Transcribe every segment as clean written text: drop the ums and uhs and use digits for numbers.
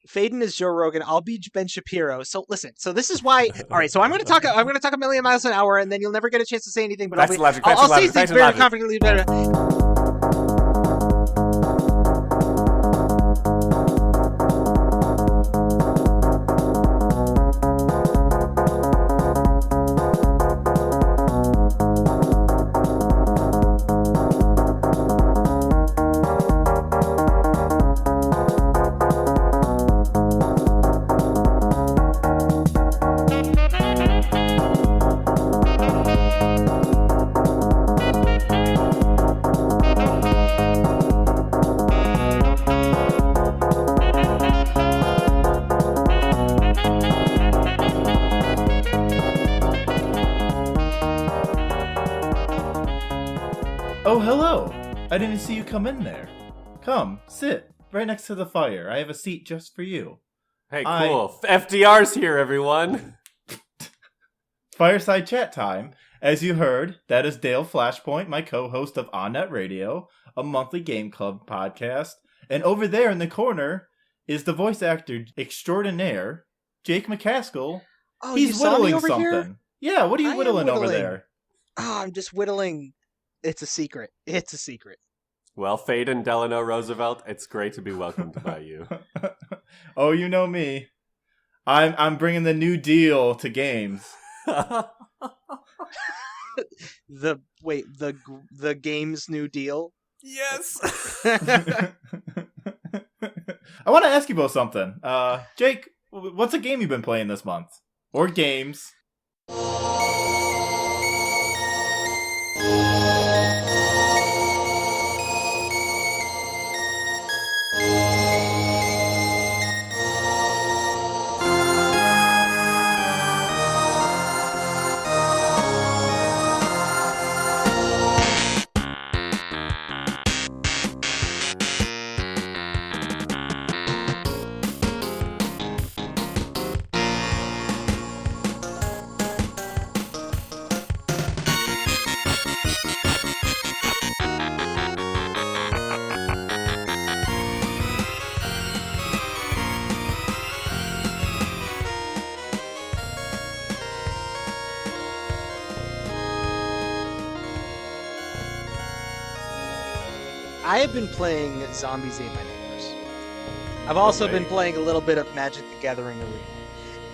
Faden is Joe Rogan. I'll be Ben Shapiro. So listen. So this is why. All right. So I'm going to talk. I'm going to talk a million miles an hour, and then you'll never get a chance to say anything. But I'll say things very confidently. Better. Oh, hello! I didn't see you come in there. Come, sit, right next to the fire. I have a seat just for you. Hey, cool. FDR's here, everyone. Fireside chat time. As you heard, that is Dale Flashpoint, my co-host of On Net Radio, a monthly game club podcast. And over there in the corner is the voice actor extraordinaire, Jake McCaskill. Oh, he's whittling something. Here? Yeah, what are you whittling over there? Oh, I'm just whittling. It's a secret. It's a secret. Well, Faden Delano Roosevelt, it's great to be welcomed by you. Oh, you know me. I'm bringing the New Deal to games. The game's New Deal? Yes. I want to ask you about something. Jake, what's a game you've been playing this month? Or games? I have been playing Zombies Ate My Neighbors. I've also been playing a little bit of Magic the Gathering Arena.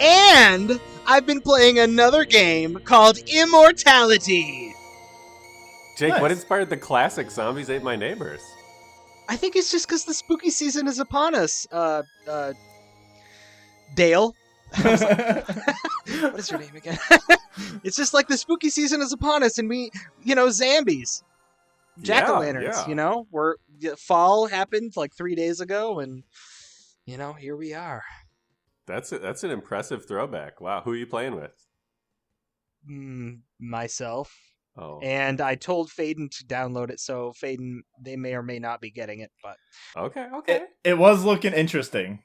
And I've been playing another game called Immortality. Jake, Nice. What inspired the classic Zombies Ate My Neighbors? I think it's just because the spooky season is upon us. Dale. What is your name again? It's just like the spooky season is upon us, and we, zombies. Jack-o'-lanterns, fall happened like 3 days ago, and, here we are. That's an impressive throwback. Wow, who are you playing with? Myself. Oh. And I told Faden to download it, so Faden, they may or may not be getting it, but... Okay. It was looking interesting.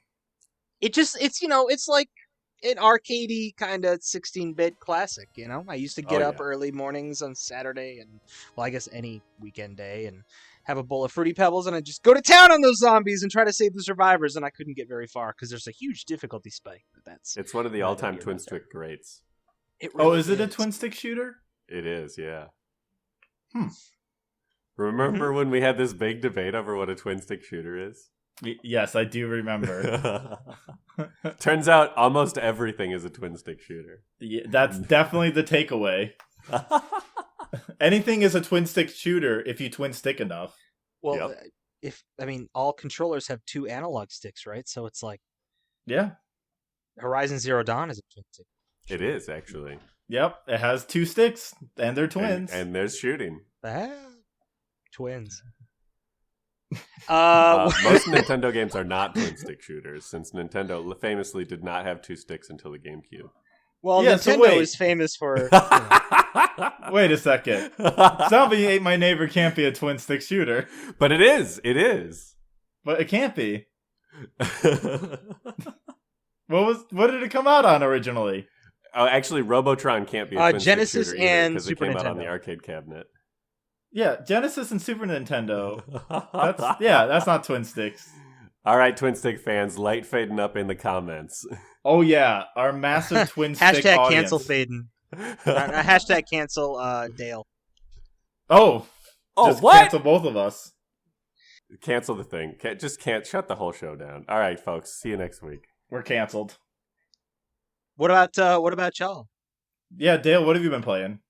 It's like an arcadey kind of 16-bit classic, I used to get up early mornings on Saturday and, well, I guess any weekend day, and have a bowl of Fruity Pebbles, and I'd just go to town on those zombies and try to save the survivors, and I couldn't get very far because there's a huge difficulty spike. It's one of the all-time twin-stick greats. Really is it a twin-stick shooter? It is, yeah. Remember when we had this big debate over what a twin-stick shooter is? Yes, I do remember. Turns out almost everything is a twin-stick shooter. Yeah, that's definitely the takeaway. Anything is a twin-stick shooter if you twin-stick enough. Well, all controllers have two analog sticks, right? So it's like... Yeah. Horizon Zero Dawn is a twin-stick. It is, actually. Yep, it has two sticks, and they're twins. And there's shooting. Twins. Most Nintendo games are not twin-stick shooters, since Nintendo famously did not have two sticks until the GameCube. Well, yeah, Nintendo is famous for... Wait a second. Zombie Ate My Neighbor can't be a twin-stick shooter. But it is. It is. But it can't be. What did it come out on originally? Oh, actually, Robotron can't be a twin-stick Genesis shooter either, and because Super it came Nintendo. out on the arcade cabinet. Yeah, Genesis and Super Nintendo. That's not twin sticks. All right, Twin Stick fans, light Faden up in the comments. Oh yeah, our massive Twin Stick Hashtag audience. cancel Faden. Hashtag cancel Dale. Oh, just what? cancel both of us. Cancel the thing. Can't shut the whole show down. All right, folks. See you next week. We're canceled. What about y'all? Yeah, Dale, what have you been playing?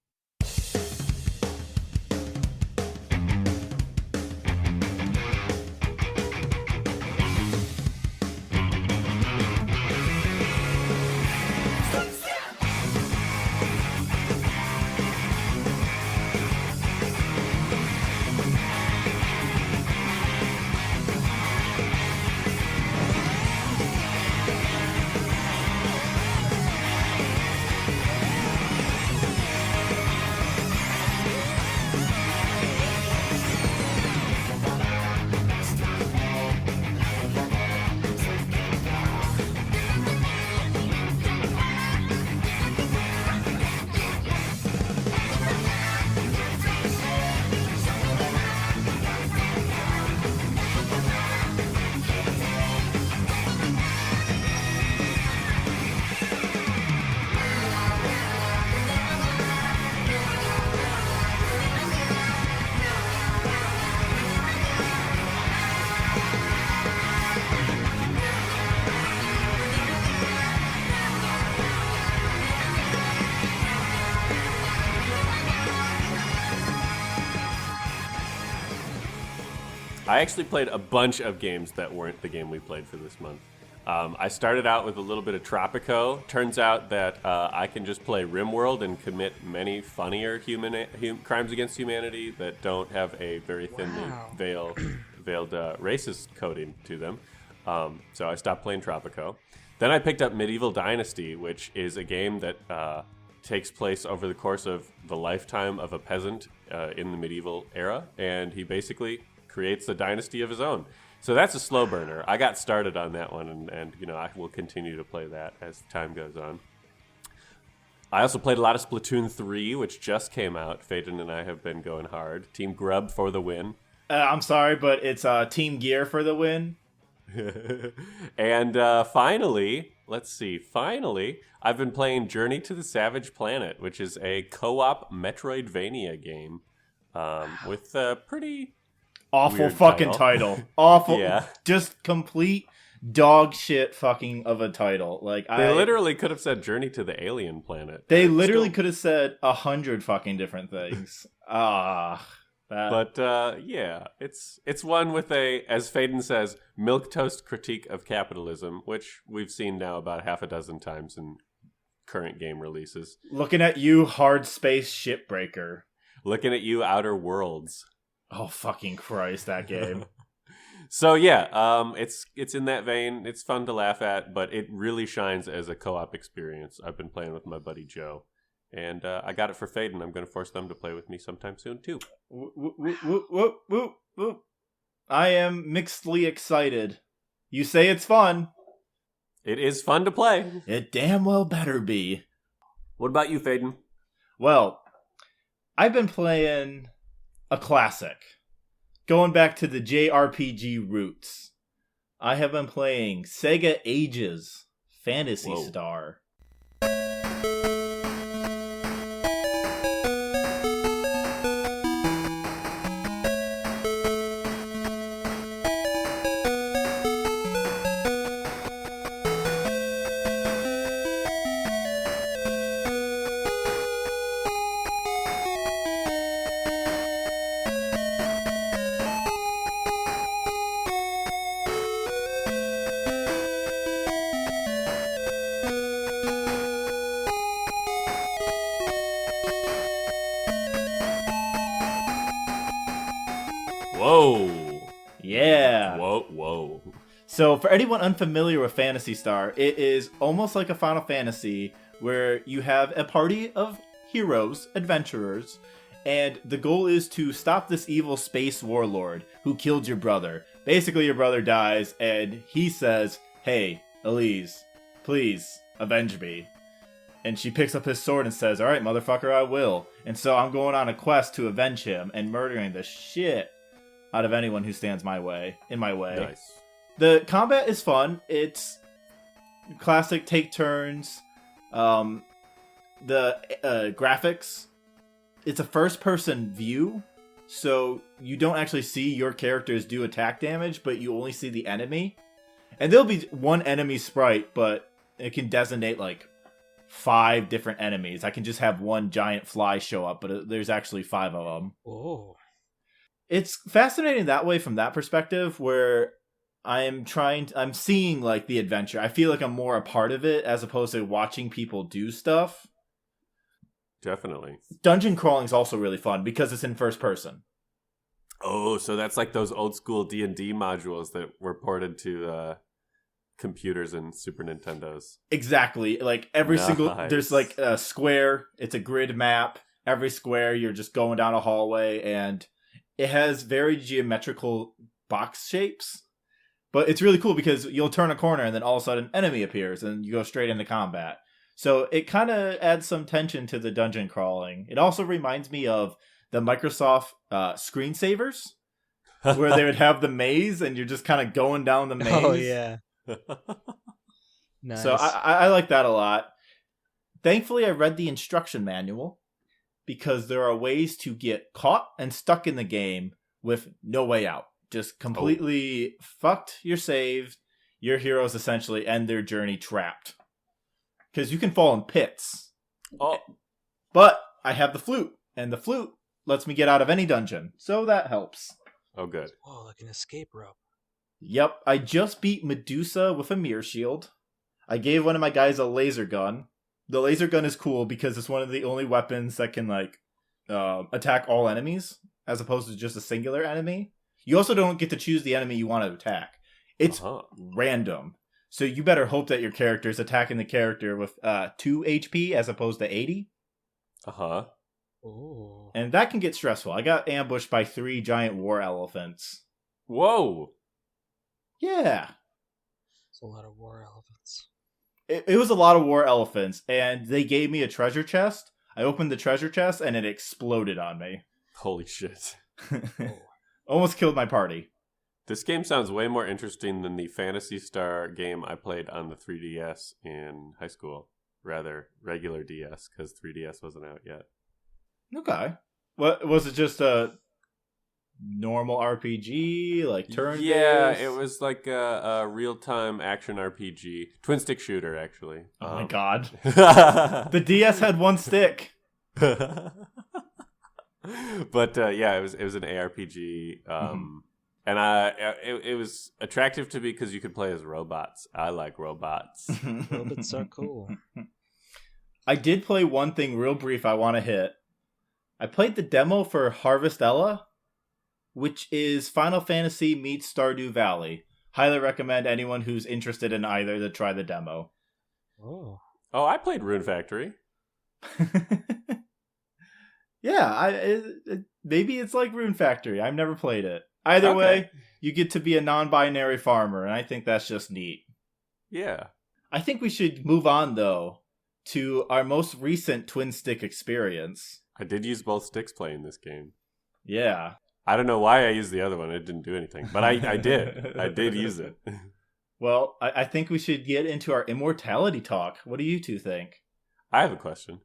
I actually played a bunch of games that weren't the game we played for this month. I started out with a little bit of Tropico. Turns out that I can just play RimWorld and commit many funnier crimes against humanity that don't have a very thinly veiled racist coding to them. So I stopped playing Tropico. Then I picked up Medieval Dynasty, which is a game that takes place over the course of the lifetime of a peasant in the medieval era, and he basically creates a dynasty of his own. So that's a slow burner. I got started on that one, and I will continue to play that as time goes on. I also played a lot of Splatoon 3, which just came out. Faden and I have been going hard. Team Grub for the win. I'm sorry, but it's Team Gear for the win. And finally, I've been playing Journey to the Savage Planet, which is a co-op Metroidvania game with a pretty awful weird fucking title. Awful. Yeah. Just complete dog shit fucking of a title. Like they literally could have said Journey to the Alien Planet. They literally could have said 100 fucking different things. But yeah, it's one with a, as Faden says, milquetoast critique of capitalism, which we've seen now about half a dozen times in current game releases. Looking at you, Hard Space Shipbreaker. Looking at you, Outer Worlds. Oh fucking Christ, that game. So yeah, it's in that vein. It's fun to laugh at, but it really shines as a co-op experience. I've been playing with my buddy Joe. And I got it for Faden. I'm going to force them to play with me sometime soon, too. Whoop, whoop, whoop. I am mixedly excited. You say it's fun. It is fun to play. It damn well better be. What about you, Faden? Well, I've been playing a classic. Going back to the JRPG roots. I have been playing Sega Ages Phantasy Star. Whoa. Yeah. Whoa. So for anyone unfamiliar with Phantasy Star, it is almost like a Final Fantasy where you have a party of heroes, adventurers, and the goal is to stop this evil space warlord who killed your brother. Basically, your brother dies, and he says, "Hey, Elise, please, avenge me." And she picks up his sword and says, "Alright, motherfucker, I will." And so I'm going on a quest to avenge him and murdering the shit out of anyone who stands in my way. Nice. The combat is fun. It's classic take turns. The graphics, it's a first-person view, so you don't actually see your characters do attack damage, but you only see the enemy. And there'll be one enemy sprite, but it can designate like 5 different enemies. I can just have one giant fly show up, but there's actually 5 of them. Oh. It's fascinating that way from that perspective, where I'm seeing like the adventure. I feel like I'm more a part of it as opposed to watching people do stuff. Definitely. Dungeon crawling is also really fun because it's in first person. Oh, so that's like those old school D&D modules that were ported to computers and Super Nintendos. Exactly. Like every single, there's like a square. It's a grid map. Every square, you're just going down a hallway, and it has very geometrical box shapes. But it's really cool because you'll turn a corner and then all of a sudden an enemy appears and you go straight into combat. So it kind of adds some tension to the dungeon crawling. It also reminds me of the Microsoft screensavers, where they would have the maze and you're just kind of going down the maze. Oh, yeah. Nice. So I like that a lot. Thankfully, I read the instruction manual because there are ways to get caught and stuck in the game with no way out. Just completely fucked your save. Your heroes essentially end their journey trapped. Because you can fall in pits. Oh. But I have the flute, and the flute lets me get out of any dungeon. So that helps. Oh, good. Oh, like an escape rope. Yep, I just beat Medusa with a mirror shield. I gave one of my guys a laser gun. The laser gun is cool because it's one of the only weapons that can attack all enemies, as opposed to just a singular enemy. You also don't get to choose the enemy you want to attack. It's random. So you better hope that your character is attacking the character with 2 HP as opposed to 80. Uh-huh. Oh. And that can get stressful. I got ambushed by 3 giant war elephants. Whoa. Yeah. It's a lot of war elephants. It was a lot of war elephants, and they gave me a treasure chest. I opened the treasure chest, and it exploded on me. Holy shit. Almost killed my party. This game sounds way more interesting than the Phantasy Star game I played on the 3DS in high school. Rather, regular DS, because 3DS wasn't out yet. Okay. What was it? Just a normal RPG, like turn-based? Yeah, it was like a real-time action RPG. Twin-stick shooter, actually. Oh my god. The DS had 1 stick. But yeah, it was an ARPG. And it was attractive to me because you could play as robots. I like robots. Robots are cool. I did play one thing real brief I want to hit. I played the demo for Harvestella, which is Final Fantasy meets Stardew Valley. Highly recommend anyone who's interested in either to try the demo. Oh, I played Rune Factory. Yeah, maybe it's like Rune Factory. I've never played it. Either way, you get to be a non-binary farmer, and I think that's just neat. Yeah. I think we should move on, though, to our most recent twin-stick experience. I did use both sticks playing this game. Yeah. I don't know why I used the other one. It didn't do anything. But I did. I did use it. Well, I think we should get into our Immortality talk. What do you two think? I have a question.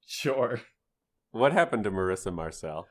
Sure. What happened to Marissa Marcel?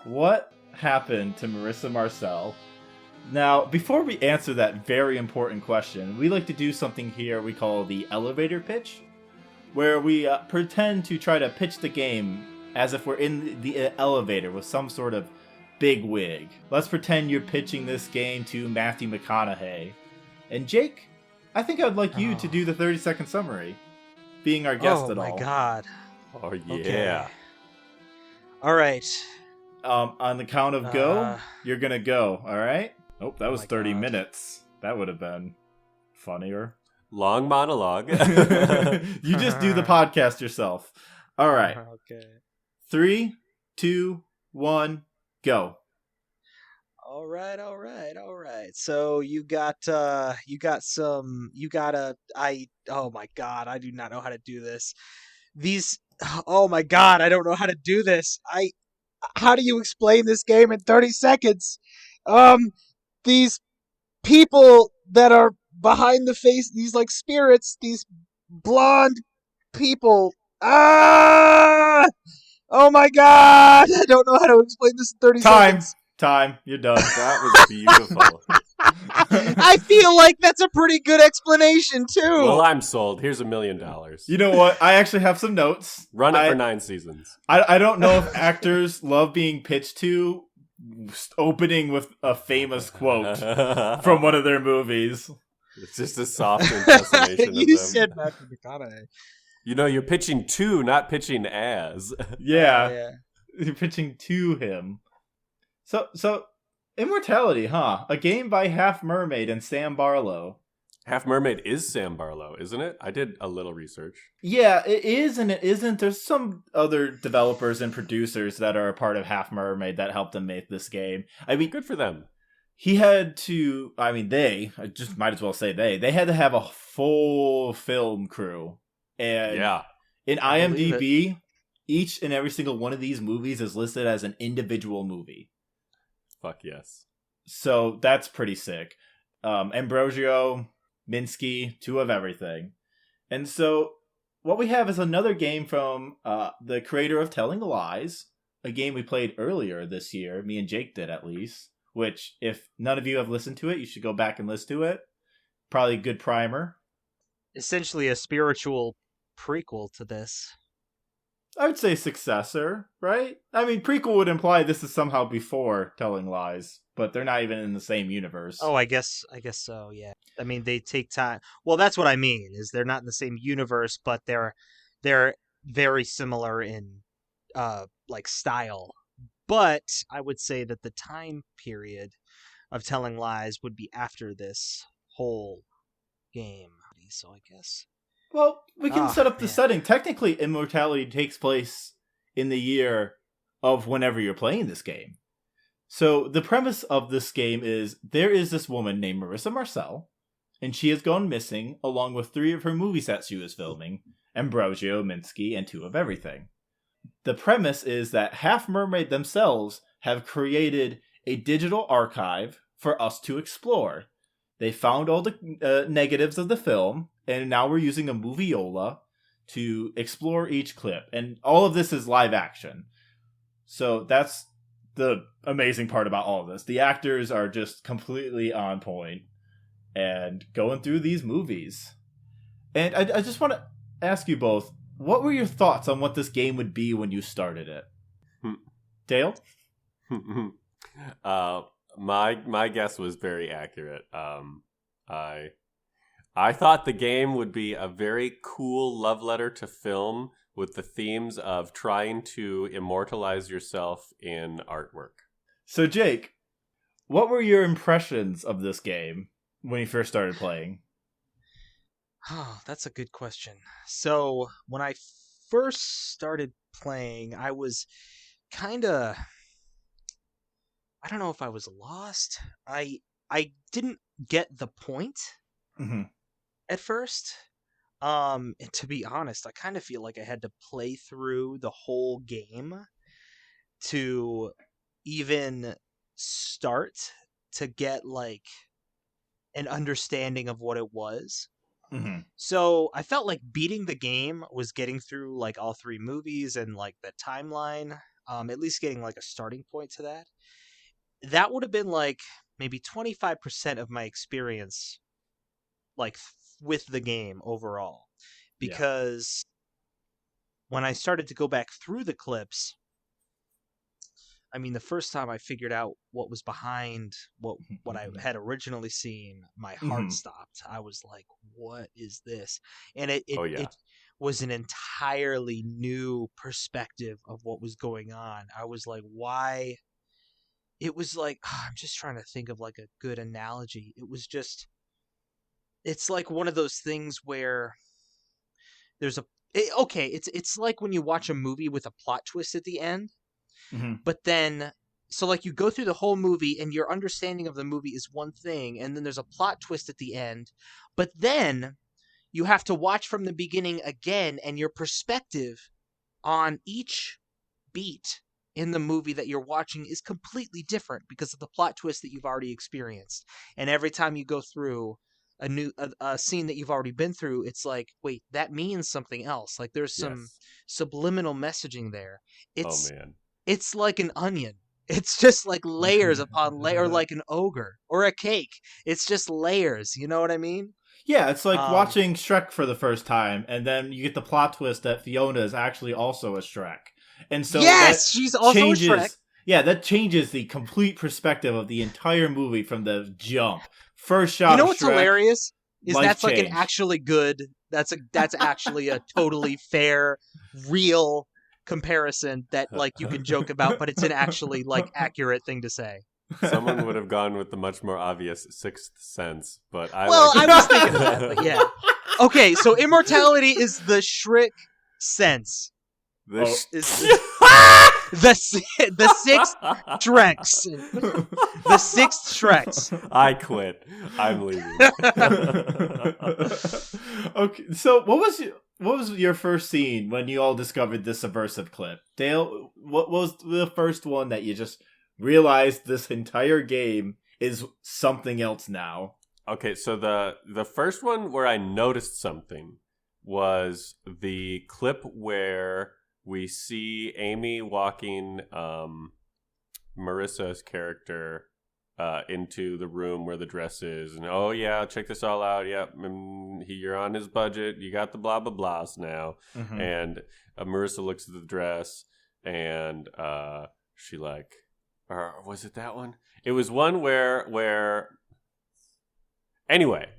What happened to Marissa Marcel? Now, before we answer that very important question, we like to do something here we call the elevator pitch, where we pretend to try to pitch the game as if we're in the elevator with some sort of big wig. Let's pretend you're pitching this game to Matthew McConaughey. And Jake, I think I'd like you to do the 30-second summary, being our guest at all. Oh my god. Oh, yeah. Okay. All right. On the count of go, you're going to go, all right? Oh, that was 30 God. minutes. That would have been funnier. Long monologue. You just do the podcast yourself. All right. Okay. 3, 2, 1, go. All right. So oh my god, I do not know how to do this. Oh my god, I don't know how to do this. How do you explain this game in 30 seconds? These people that are behind the face, these like spirits, these blonde people. Oh my god! I don't know how to explain this in 30 seconds. Time. You're done. That was beautiful. I feel like that's a pretty good explanation, too. Well, I'm sold. Here's $1 million. You know what? I actually have some notes. Run it for 9 seasons. I don't know if actors love being pitched to opening with a famous quote from one of their movies. It's just a soft impersonation of them. You said Matthew McConaughey. You know, you're pitching to, not pitching as. Yeah. You're pitching to him. So Immortality, huh? A game by Half Mermaid and Sam Barlow. Half Mermaid is Sam Barlow, isn't it? I did a little research. Yeah, it is and it isn't. There's some other developers and producers that are a part of Half Mermaid that helped him make this game. I mean, good for them. He had to, I just might as well say they had to have a full film crew. And in IMDb, each and every single one of these movies is listed as an individual movie. Fuck yes. So that's pretty sick. Ambrosio, Minsky, 2 of everything. And so what we have is another game from the creator of Telling Lies, a game we played earlier this year, me and Jake did at least, which if none of you have listened to it, you should go back and listen to it. Probably a good primer. Essentially a spiritual prequel to this. I would say successor, right? I mean, prequel would imply this is somehow before Telling Lies, but they're not even in the same universe. Oh, I guess so, yeah. I mean, they take time. Well, that's what I mean, is they're not in the same universe, but they're very similar in like style. But I would say that the time period of Telling Lies would be after this whole game. So I guess. Well, we can set up the setting. Technically, Immortality takes place in the year of whenever you're playing this game. So the premise of this game is there is this woman named Marissa Marcel, and she has gone missing along with 3 of her movie sets she was filming, Ambrosio, Minsky, and 2 of everything. The premise is that Half Mermaid themselves have created a digital archive for us to explore. They found all the negatives of the film, and now we're using a moviola to explore each clip. And all of this is live action. So that's the amazing part about all of this. The actors are just completely on point and going through these movies. And I just want to ask you both, what were your thoughts on what this game would be when you started it? Dale? My guess was very accurate. I thought the game would be a very cool love letter to film with the themes of trying to immortalize yourself in artwork. So Jake, what were your impressions of this game when you first started playing? Oh, that's a good question. So when I first started playing, I was kind of, I don't know if I was lost. I didn't get the point at first. And to be honest, I kind of feel like I had to play through the whole game to even start to get like an understanding of what it was. So I felt like beating the game was getting through like all 3 movies and like the timeline. at least getting like a starting point to that, that would have been like maybe 25% of my experience, like with the game overall. Because when I started to go back through the clips, I mean, the first time I figured out what was behind what I had originally seen, my heart stopped. I was like, "What is this?" And it was an entirely new perspective of what was going on. I was like, "Why?" It was like, I'm just trying to think of like a good analogy. It was just, it's like one of those things where there's it's like when you watch a movie with a plot twist at the end. But then, so like you go through the whole movie and your understanding of the movie is one thing, and then there's a plot twist at the end, but then you have to watch from the beginning again, and your perspective on each beat in the movie that you're watching is completely different because of the plot twist that you've already experienced. And every time you go through a scene that you've already been through, it's like, wait, that means something else. Like there's some subliminal messaging there. It's like an onion. It's just like layers upon layer, or like an ogre or a cake. It's just layers. You know what I mean? Yeah, it's like watching Shrek for the first time, and then you get the plot twist that Fiona is actually also a Shrek. And so she's also a Shrek. Yeah, that changes the complete perspective of the entire movie from the jump. First shot. You know what's hilarious? Is that's like an actually good. That's actually a totally fair, real comparison that like you can joke about, but it's an actually like accurate thing to say. Someone would have gone with the much more obvious Sixth Sense, but I was thinking that, but yeah. Okay, so Immortality is the Shrek sense. The sixth Shreks. The sixth Shreks. I quit. I'm leaving. Okay, so what was your first scene when you all discovered this subversive clip? Dale, what was the first one that you just realized this entire game is something else now? Okay, so the first one where I noticed something was the clip where we see Amy walking Marissa's character into the room where the dress is, and oh yeah, check this all out. Yep, you're on his budget. You got the blah blah blahs now, and Marissa looks at the dress, and she like, or was it that one? It was one where anyway,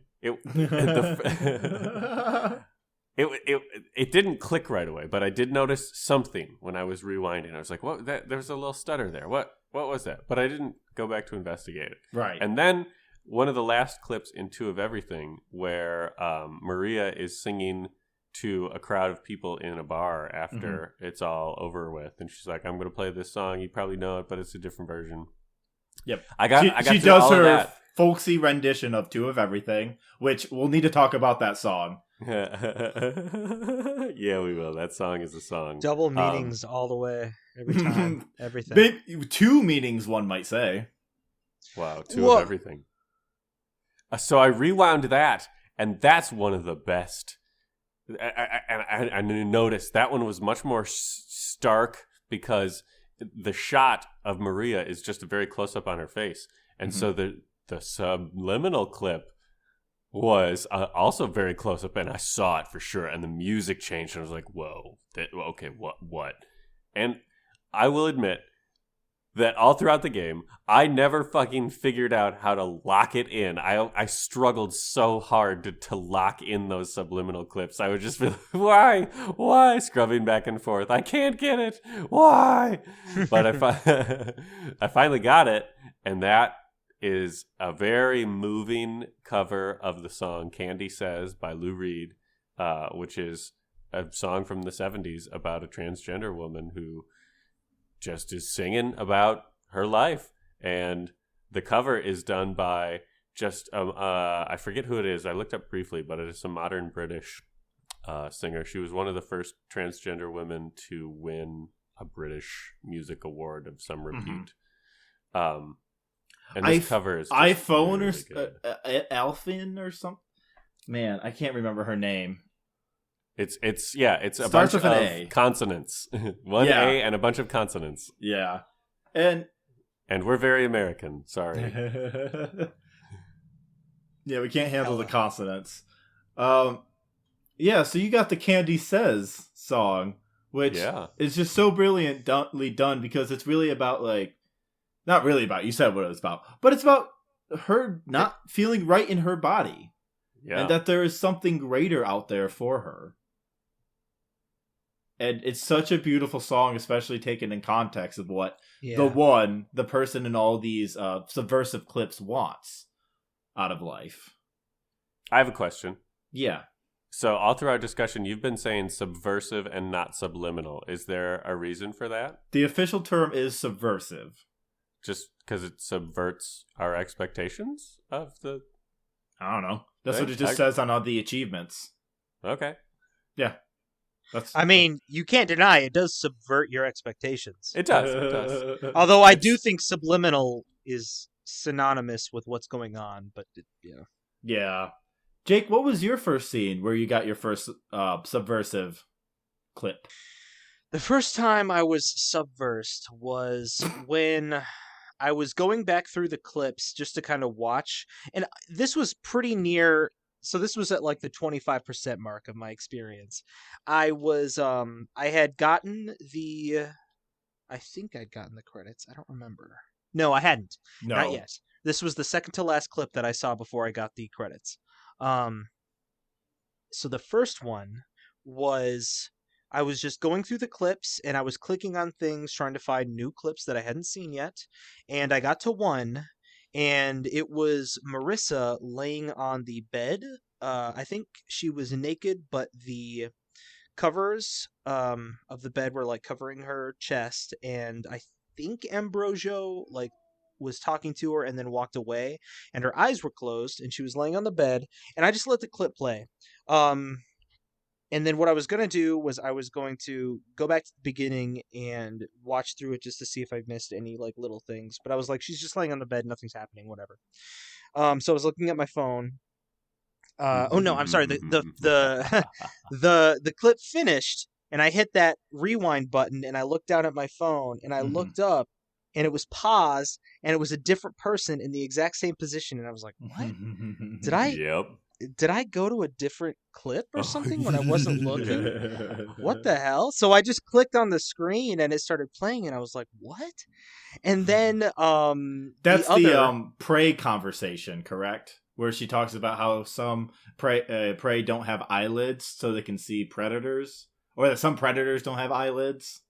It didn't click right away, but I did notice something when I was rewinding. I was like, "What? There's a little stutter there. What was that?" But I didn't go back to investigate it. Right. And then one of the last clips in Two of Everything, where Maria is singing to a crowd of people in a bar after it's all over with, and she's like, "I'm going to play this song. You probably know it, but it's a different version." Yep. She does all her folksy rendition of Two of Everything, which we'll need to talk about that song. Yeah, we will. That song is a song. Double meanings all the way, every time, everything. Two meanings, one might say. Wow, Two of Everything. So I rewound that, and that's one of the best. I noticed that one was much more stark because the shot of Maria is just a very close up on her face, and so the subliminal clip was also very close up, and I saw it for sure, and the music changed, and I was like, whoa, okay, what? And I will admit that all throughout the game, I never fucking figured out how to lock it in. I struggled so hard to lock in those subliminal clips. I would just be like, why? Scrubbing back and forth. I can't get it. Why? But I finally got it, and that is a very moving cover of the song Candy Says by Lou Reed, which is a song from the 70s about a transgender woman who just is singing about her life. And the cover is done by just, I forget who it is. I looked up briefly, but it is a modern British singer. She was one of the first transgender women to win a British music award of some repute. And this cover is iPhone really or Alphin or something. Man, I can't remember her name. It's a Starts bunch with of an A. consonants. One Yeah. A and a bunch of consonants. Yeah. And we're very American. Sorry. Yeah, we can't handle the consonants. Yeah, so you got the Candy Says song, which is just so brilliantly done because it's really about, like, not really about, you said what it was about, but it's about her not feeling right in her body. Yeah. And that there is something greater out there for her. And it's such a beautiful song, especially taken in context of what the person in all these subversive clips wants out of life. I have a question. Yeah. So all through our discussion, you've been saying subversive and not subliminal. Is there a reason for that? The official term is subversive. Just because it subverts our expectations of the... I don't know. That's what it just says on all the achievements. Okay. Yeah. I mean, you can't deny it does subvert your expectations. It does. It does. Although I do think subliminal is synonymous with what's going on, but Yeah. Jake, what was your first scene where you got your first subversive clip? The first time I was subversed was when I was going back through the clips just to kind of watch, and this was pretty near. So this was at like the 25% mark of my experience. I had gotten I think I'd gotten the credits. I don't remember. No, I hadn't. No. Not yet. This was the second to last clip that I saw before I got the credits. So the first one was I was just going through the clips and I was clicking on things trying to find new clips that I hadn't seen yet. And I got to one, and it was Marissa laying on the bed. I think she was naked, but the covers of the bed were like covering her chest, and I think Ambrosio like was talking to her and then walked away, and her eyes were closed and she was laying on the bed, and I just let the clip play. And then what I was going to do was I was going to go back to the beginning and watch through it just to see if I missed any like little things. But I was like, she's just laying on the bed, nothing's happening, whatever. So I was looking at my phone. Oh no, I'm sorry. The clip finished, and I hit that rewind button, and I looked down at my phone, and I looked up, and it was paused, and it was a different person in the exact same position, and I was like, what? Did I go to a different clip or something when I wasn't looking? What the hell? So I just clicked on the screen and it started playing, and I was like, what? And then that's the prey conversation, correct? Where she talks about how some prey don't have eyelids so they can see predators, or that some predators don't have eyelids.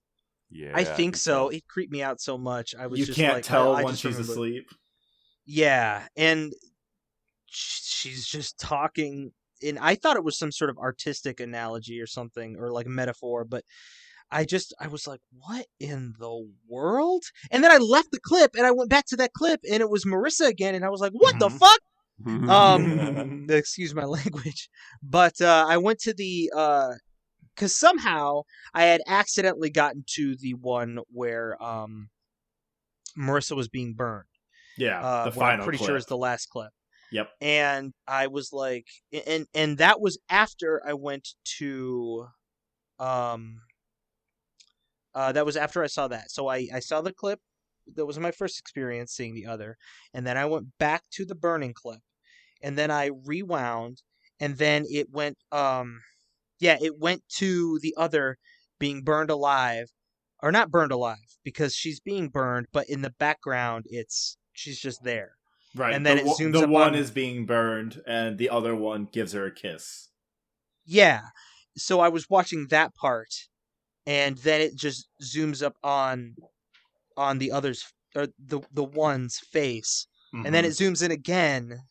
Yeah, I think so. It creeped me out so much. I was you just can't like, tell when she's asleep. Yeah, and she's just talking, and I thought it was some sort of artistic analogy or something, or like metaphor, but I was like, what in the world? And then I left the clip and I went back to that clip, and it was Marissa again, and I was like, what the fuck? Excuse my language. But I went to the because somehow I had accidentally gotten to the one where Marissa was being burned. Yeah, the final I'm pretty clip. sure is the last clip. Yep. And I was like, and that was after I went to, that was after I saw that. So I saw the clip. That was my first experience seeing the other. And then I went back to the burning clip. And then I rewound. And then it went, it went to the other being burned alive. Or not burned alive, because she's being burned, but in the background, she's just there. Right, and then it zooms the up one is being burned, and the other one gives her a kiss. Yeah, so I was watching that part, and then it just zooms up on the other's, or the one's face, and then it zooms in again,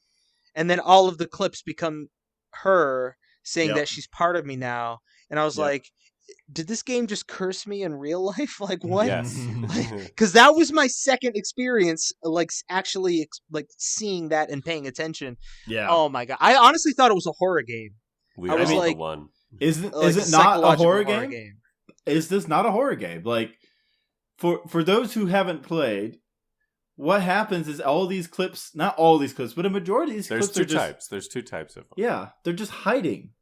and then all of the clips become her saying that she's part of me now, and I was like, did this game just curse me in real life? Like, what? Yes. Because that was my second experience, like, actually, like, seeing that and paying attention. Yeah. Oh, my God. I honestly thought it was a horror game. I was like, the one. Is it not a horror game? Is this not a horror game? Like, for those who haven't played, what happens is all these clips, not all these clips, but a majority of these clips are just... There's two types of them. Yeah, they're just hiding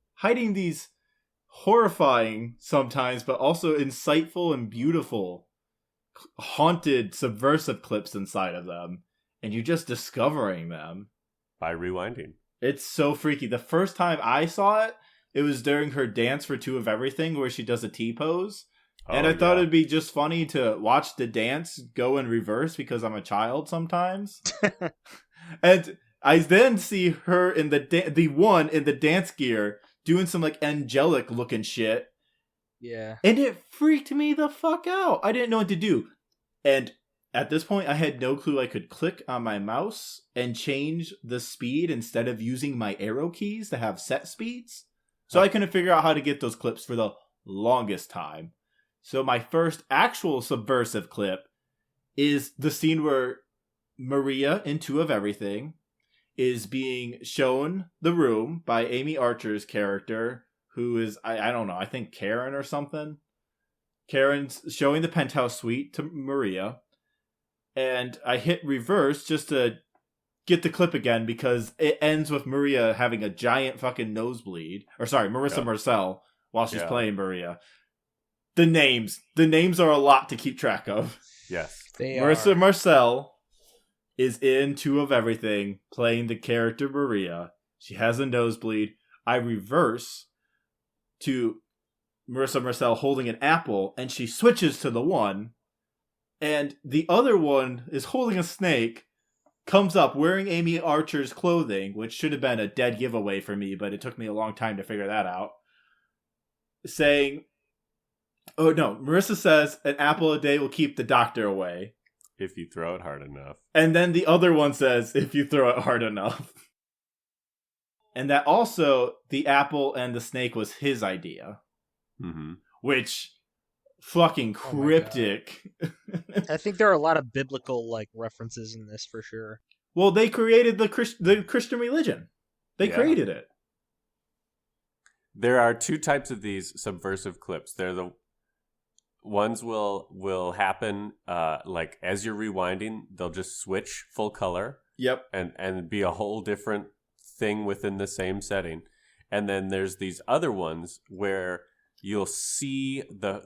these horrifying sometimes, but also insightful and beautiful, haunted, subversive clips inside of them. And you're just discovering them. By rewinding. It's so freaky. The first time I saw it, it was during her dance for Two of Everything, where she does a T-pose. And I thought it'd be just funny to watch the dance go in reverse because I'm a child sometimes. And I then see her in the one in the dance gear doing some like angelic looking shit. Yeah. And it freaked me the fuck out. I didn't know what to do. And at this point, I had no clue I could click on my mouse and change the speed instead of using my arrow keys to have set speeds. So I couldn't figure out how to get those clips for the longest time. So my first actual subversive clip is the scene where Maria in Two of Everything is being shown the room by Amy Archer's character, who is, I don't know, I think Karen or something. Karen's showing the penthouse suite to Maria. And I hit reverse just to get the clip again because it ends with Maria having a giant fucking nosebleed. Or sorry, Marissa Marcel while she's playing Maria. The names are a lot to keep track of. Yes. Marissa Marcel is in Two of Everything playing the character Maria. She has a nosebleed. I reverse to Marissa Marcel holding an apple and she switches to the one. And the other one is holding a snake, comes up wearing Amy Archer's clothing, which should have been a dead giveaway for me, but it took me a long time to figure that out. Saying, oh no, Marissa says an apple a day will keep the doctor away. If you throw it hard enough. And then the other one says, if you throw it hard enough. And that also, the apple and the snake was his idea. Mm-hmm. Which... fucking cryptic. I think there are a lot of biblical like references in this for sure. Well, they created the Christian religion. They created it. There are two types of these subversive clips. They're the ones will happen like as you're rewinding, they'll just switch full color. Yep. And be a whole different thing within the same setting. And then there's these other ones where you'll see the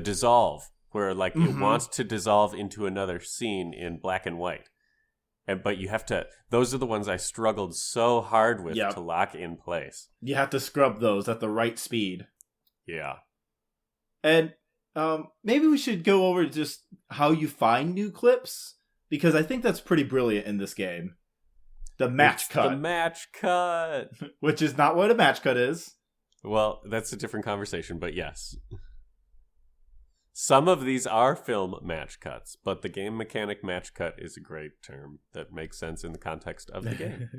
dissolve, where like it wants to dissolve into another scene in black and white, but you have to. Those are the ones I struggled so hard with to lock in place. You have to scrub those at the right speed. Yeah, and maybe we should go over just how you find new clips because I think that's pretty brilliant in this game. The match cut. The match cut. Which is not what a match cut is. Well, that's a different conversation, but yes. Some of these are film match cuts, but the game mechanic match cut is a great term that makes sense in the context of the game.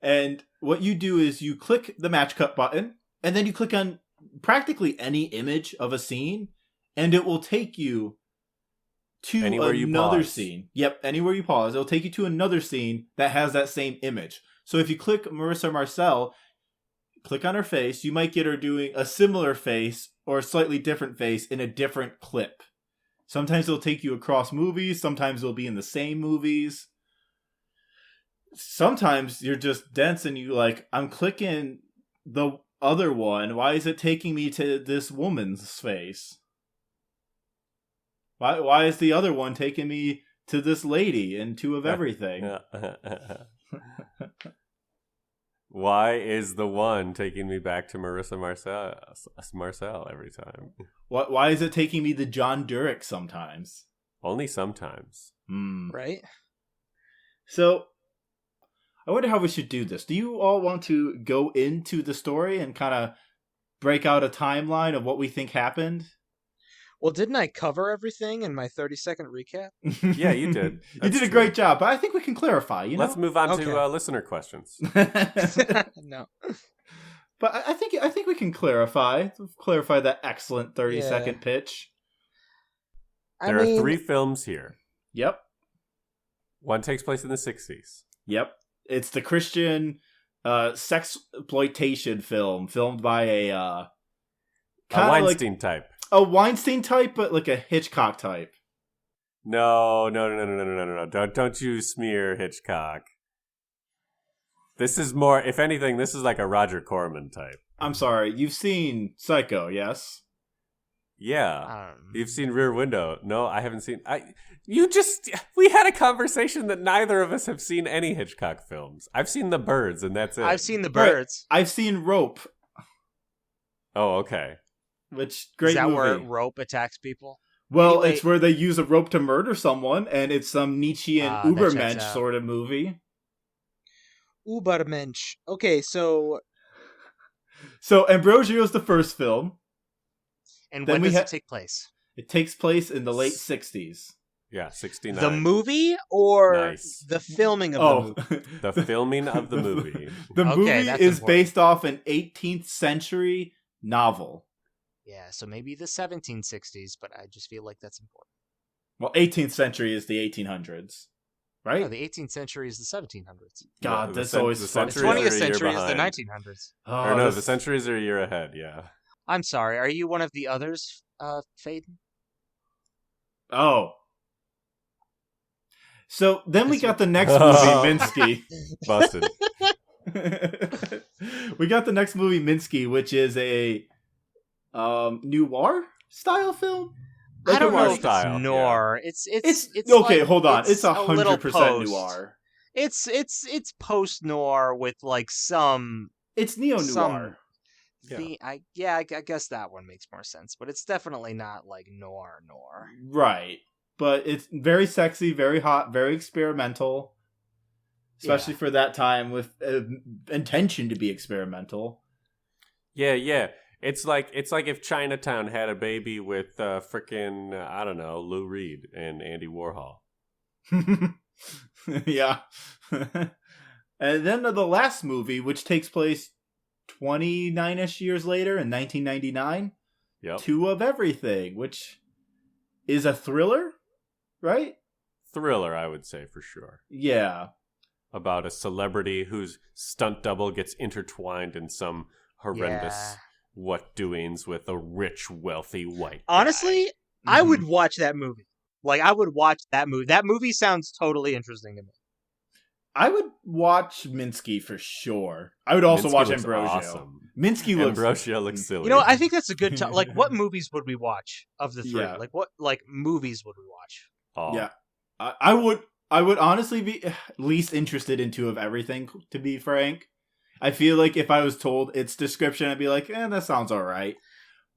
And what you do is you click the match cut button, and then you click on practically any image of a scene, and it will take you to another scene. Yep, anywhere you pause, it'll take you to another scene that has that same image. So if you click Marissa Marcel, click on her face, you might get her doing a similar face or a slightly different face in a different clip. Sometimes it'll take you across movies, sometimes it'll be in the same movies. Sometimes you're just dense and you like, I'm clicking the other one, why is it taking me to this woman's face? Why is the other one taking me to this lady in Two of Everything? Why is the one taking me back to Marissa Marcel every time? Why is it taking me to John Durek sometimes? Only sometimes. Right? So, I wonder how we should do this. Do you all want to go into the story and kind of break out a timeline of what we think happened? Well, didn't I cover everything in my 30-second recap? Yeah, you did. You did a great job, but I think we can clarify, you know? Let's move on to listener questions. No. But I think we can clarify that excellent 30-second pitch. There are 3 films here. Yep. One takes place in the 60s. Yep. It's the Christian sexploitation film filmed by a Weinstein type. A Weinstein type, but like a Hitchcock type. No. Don't you smear Hitchcock. This is more, if anything, this is like a Roger Corman type. I'm sorry, you've seen Psycho, yes? Yeah. You've seen Rear Window. No, I haven't seen... We had a conversation that neither of us have seen any Hitchcock films. I've seen The Birds, and that's it. I've seen The Birds. Right. I've seen Rope. Oh, okay. Which, great movie. Is that where Rope attacks people? Well, Anyway, it's where they use a rope to murder someone, and it's some Nietzschean Ubermensch sort of movie. Ubermensch. Okay, so Ambrosio's the first film. And when does it take place? It takes place in the late 60s. Yeah, 69. The movie or Nice. the filming of the movie? The filming of the movie. The movie is important. based off an 18th century novel. Yeah, so maybe the 1760s, but I just feel like that's important. Well, 18th century is the 1800s, right? No, the 18th century is the 1700s. God, the that's always the fun. The centuries are a 20th year century is the behind. 1900s. Oh, Or no, this- the centuries are a year ahead, yeah. I'm sorry, are you one of the others, Faden? Oh. So then we got the next movie, Minsky. Busted. We got the next movie, Minsky, which is a noir style film. I don't know noir if style, it's noir. It's okay. like- Hold on. It's a little 100% post. noir. It's post noir with like some. It's neo noir. I guess that one makes more sense, but it's definitely not like noir. Right. But it's very sexy, very hot, very experimental. Especially for that time with intention to be experimental. Yeah. It's like if Chinatown had a baby with frickin' I don't know, Lou Reed and Andy Warhol. Yeah. And then the last movie, which takes place 29-ish years later in 1999. Yep. Two of Everything, which is a thriller, right? Thriller, I would say, for sure. Yeah. About a celebrity whose stunt double gets intertwined in some horrendous what-doings with a rich, wealthy white guy. Honestly, I would watch that movie. Like, I would watch that movie. That movie sounds totally interesting to me. I would watch Minsky for sure. I would also Minsky watch looks Ambrosio. awesome. Minsky looks... Ambrosio looks silly. You know, I think that's a good time. Like, what movies would we watch of the three? Yeah. Like, what movies would we watch? Oh. Yeah. I would honestly be least interested in Two of Everything, to be frank. I feel like if I was told its description, I'd be like, that sounds alright.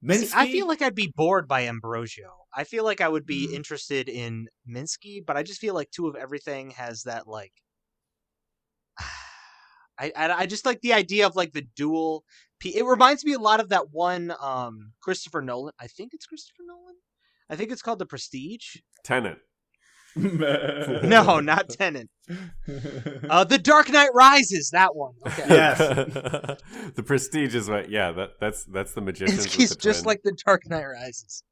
Minsky... See, I feel like I'd be bored by Ambrosio. I feel like I would be interested in Minsky, but I just feel like Two of Everything has that, like... I just like the idea of, like, the dual... It reminds me a lot of that one Christopher Nolan. I think it's Christopher Nolan? I think it's called The Prestige. Tenet. No, not Tenet. The Dark Knight Rises, that one. Okay. Yes. The Prestige is what, yeah, that's the Magicians. Minsky's with the just twin. like The Dark Knight Rises.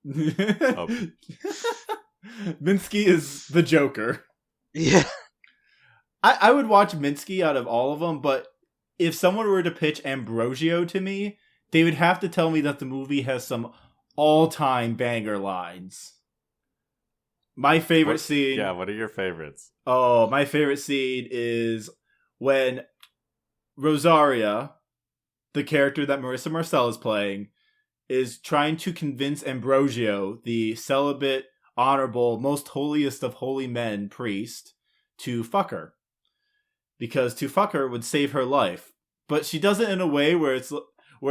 Minsky is the Joker. Yeah. I would watch Minsky out of all of them, but if someone were to pitch Ambrosio to me, they would have to tell me that the movie has some all-time banger lines. My favorite scene... Yeah, what are your favorites? Oh, my favorite scene is when Rosaria, the character that Marissa Marcel is playing, is trying to convince Ambrosio, the celibate, honorable, most holiest of holy men priest, to fuck her. Because to fuck her would save her life. But she does it in a way where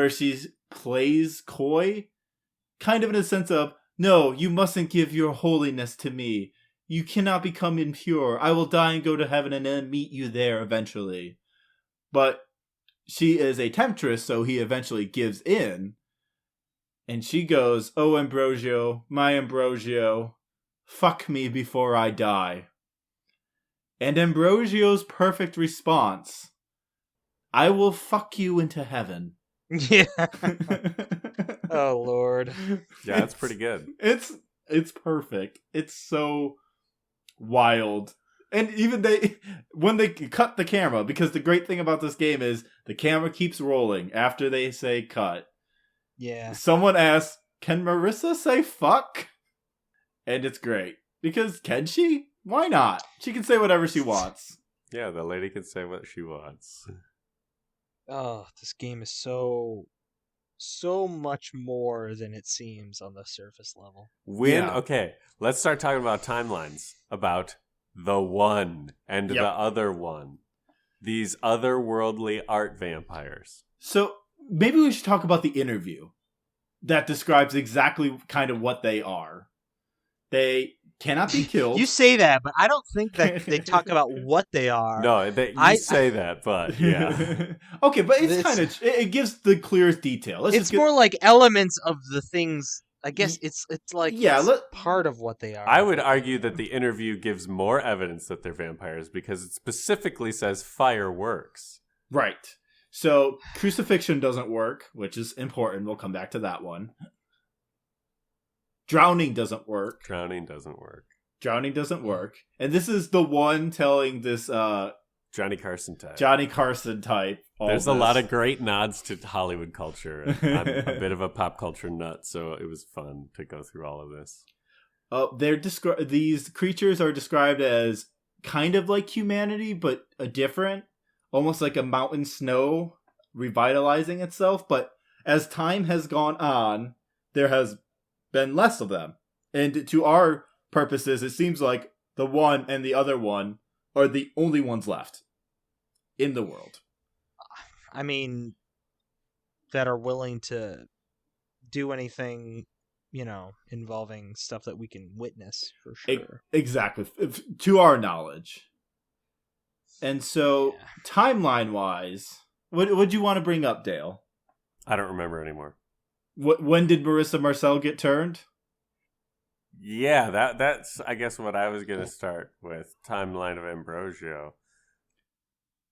she plays coy, kind of in a sense of, no, you mustn't give your holiness to me. You cannot become impure. I will die and go to heaven and then meet you there eventually. But she is a temptress, so he eventually gives in. And she goes, oh, Ambrosio, my Ambrosio, fuck me before I die. And Ambrosio's perfect response, I will fuck you into heaven. Yeah. Oh, Lord. Yeah, that's pretty good. It's perfect. It's so wild. And even when they cut the camera, because the great thing about this game is the camera keeps rolling after they say cut. Yeah. Someone asks, can Marissa say fuck? And it's great. Because can she? Why not? She can say whatever she wants. Yeah, the lady can say what she wants. Oh, this game is so much more than it seems on the surface level. Okay, let's start talking about timelines, about the one and the other one. These otherworldly art vampires. So maybe we should talk about the interview that describes exactly kind of what they are. They cannot be killed. You say that, but I don't think that they talk about what they are. No, you say that, but yeah. Okay, but it's kind of, it gives the clearest detail. It's more like elements of the things. I guess it's like part of what they are. I would argue that the interview gives more evidence that they're vampires because it specifically says fireworks. Right. So crucifixion doesn't work, which is important. We'll come back to that one. Drowning doesn't work. Drowning doesn't work. And this is the one telling this Johnny Carson type. There's a lot of great nods to Hollywood culture. I'm a bit of a pop culture nut, so it was fun to go through all of this. These creatures are described as kind of like humanity, but a different, almost like a mountain snow revitalizing itself. But as time has gone on, there has been less of them. And to our purposes, it seems like the one and the other one are the only ones left in the world. I mean, that are willing to do anything, involving stuff that we can witness, for sure. Exactly. To our knowledge. And so, timeline-wise, what would you want to bring up, Dale? I don't remember anymore. When did Marissa Marcel get turned? Yeah, that's I guess what I was going to start with. Timeline of Ambrosio.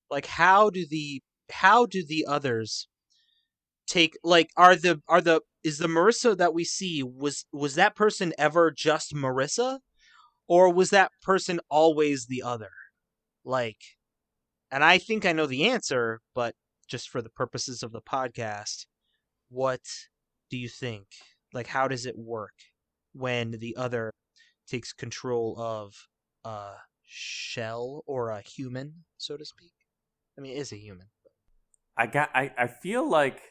Like, how do the others take, like, is the Marissa that we see, was that person ever just Marissa, or was that person always the other? Like, and I think I know the answer, but just for the purposes of the podcast, what do you think? Like, how does it work when the other takes control of a shell or a human, so to speak? I mean, it is a human. I feel like,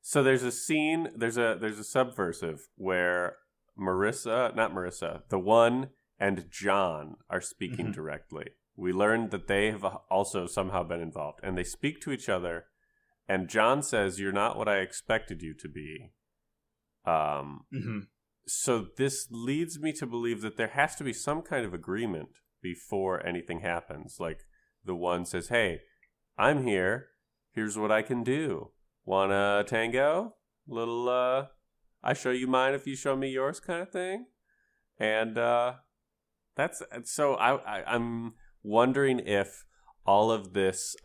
so there's a scene, there's a subversive where the one and John are speaking directly. We learned that they have also somehow been involved, and they speak to each other, and John says, "You're not what I expected you to be." So this leads me to believe that there has to be some kind of agreement before anything happens. Like, the one says, "Hey, I'm here. Here's what I can do. Wanna tango? Little, I show you mine if you show me yours," kind of thing. And that's so. I'm wondering if all of this,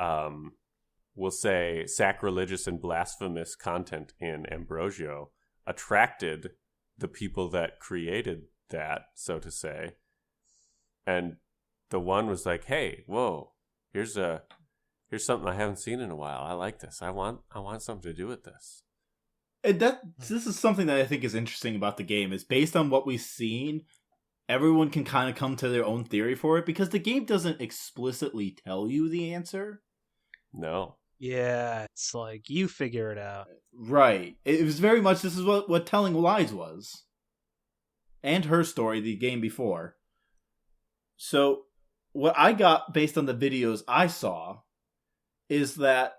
we'll say, sacrilegious and blasphemous content in Ambrosio attracted the people that created that, so to say. And the one was like, "Hey, whoa, here's something I haven't seen in a while. I like this. I want something to do with this." And this is something that I think is interesting about the game, is based on what we've seen, everyone can kind of come to their own theory for it, because the game doesn't explicitly tell you the answer. No. Yeah, it's like, you figure it out. Right. It was very much, this is what Telling Lies was. And Her Story, the game before. So, what I got based on the videos I saw is that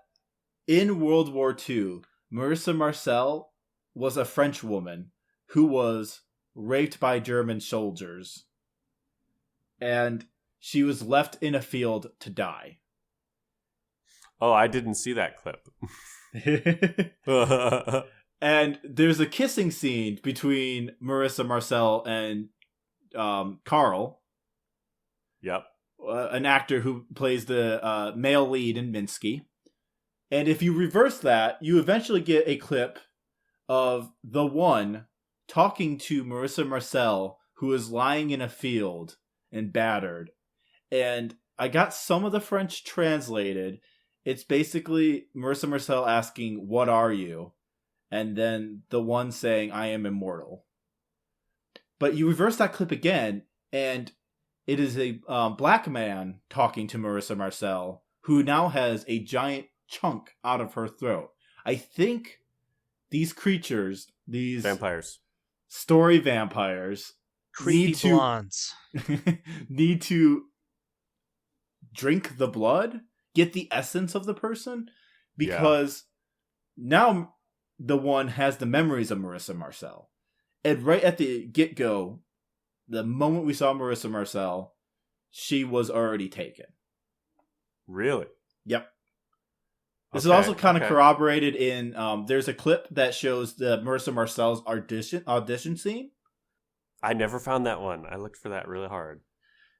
in World War II, Marissa Marcel was a French woman who was raped by German soldiers. And she was left in a field to die. Oh, I didn't see that clip. And there's a kissing scene between Marissa Marcel and Carl. Yep. An actor who plays the male lead in Minsky. And if you reverse that, you eventually get a clip of the one talking to Marissa Marcel, who is lying in a field and battered. And I got some of the French translated. It's basically Marissa Marcel asking, "What are you?" And then the one saying, "I am immortal." But you reverse that clip again, and it is a black man talking to Marissa Marcel, who now has a giant chunk out of her throat. I think these creatures, these vampires, story vampires, creepy blondes, need to drink the blood, get the essence of the person, because now the one has the memories of Marissa Marcel. And right at the get-go, the moment we saw Marissa Marcel, she was already taken. Really? Yep. This is also kind of corroborated in, there's a clip that shows the Marissa Marcel's audition scene. I never found that one. I looked for that really hard.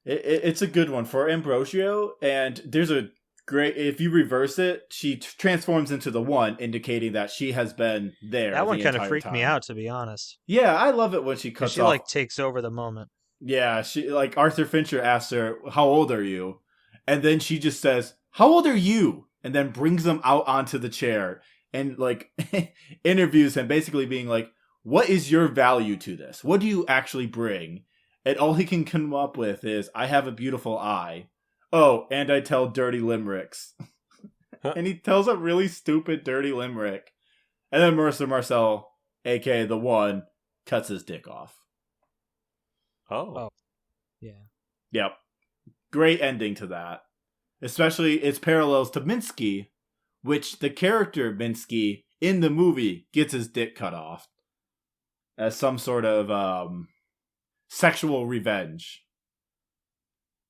It's a good one for Ambrosio, and there's a great, if you reverse it, she transforms into the one, indicating that she has been there. That one kind of freaked me out, to be honest. Yeah, I love it when she cuts off. She like takes over the moment. Yeah, she like Arthur Fincher asks her, "How old are you?" And then she just says, "How old are you?" And then brings him out onto the chair and like interviews him, basically being like, "What is your value to this? What do you actually bring?" And all he can come up with is, "I have a beautiful eye. Oh, and I tell dirty limericks." And he tells a really stupid, dirty limerick. And then Marissa Marcel, a.k.a. the one, cuts his dick off. Oh. Yeah. Yep. Great ending to that. Especially its parallels to Minsky, which the character Minsky in the movie gets his dick cut off as some sort of sexual revenge.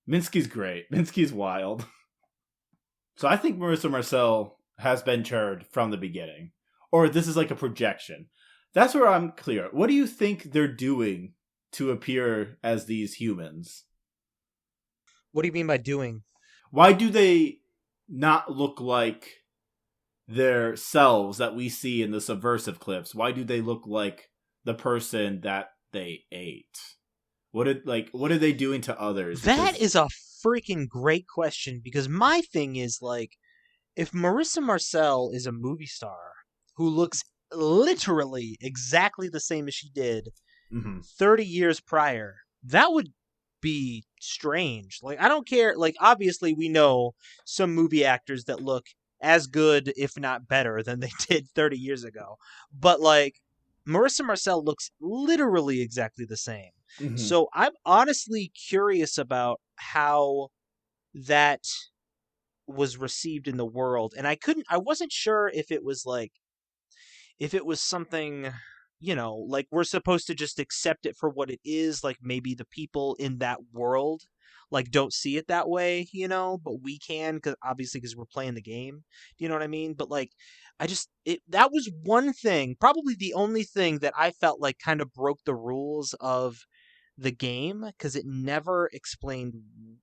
Minsky's great. Minsky's wild. So I think Marissa Marcel has been turned from the beginning. Or this is like a projection. That's where I'm clear. What do you think they're doing to appear as these humans? What do you mean by doing? Why do they not look like their selves that we see in the subversive clips? Why do they look like the person that they ate? What are they doing to others? That is a freaking great question, because my thing is, like, if Marissa Marcel is a movie star who looks literally exactly the same as she did 30 years prior, that would be strange. Like, I don't care. Like, obviously we know some movie actors that look as good, if not better, than they did 30 years ago. But, like, Marissa Marcel looks literally exactly the same. Mm-hmm. So I'm honestly curious about how that was received in the world. And I wasn't sure if it was something, you know, like we're supposed to just accept it for what it is. Like maybe the people in that world like don't see it that way, you know, but we can, because we're playing the game. Do you know what I mean? But like, that was one thing, probably the only thing that I felt like kind of broke the rules of the game, because it never explained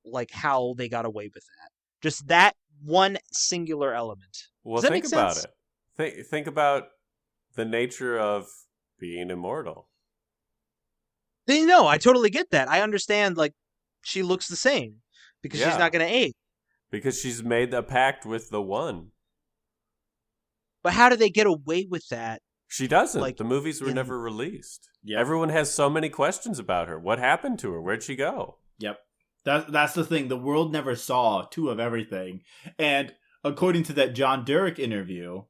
like how they got away with that. Just that one singular element. Well, think about it. Think about the nature of being immortal. No, I totally get that. I understand, like, she looks the same because she's not going to age. Because she's made a pact with the one. But how do they get away with that? She doesn't. Like, the movies were never released. Yep. Everyone has so many questions about her. What happened to her? Where'd she go? Yep. That's the thing. The world never saw two of everything. And according to that John Derek interview,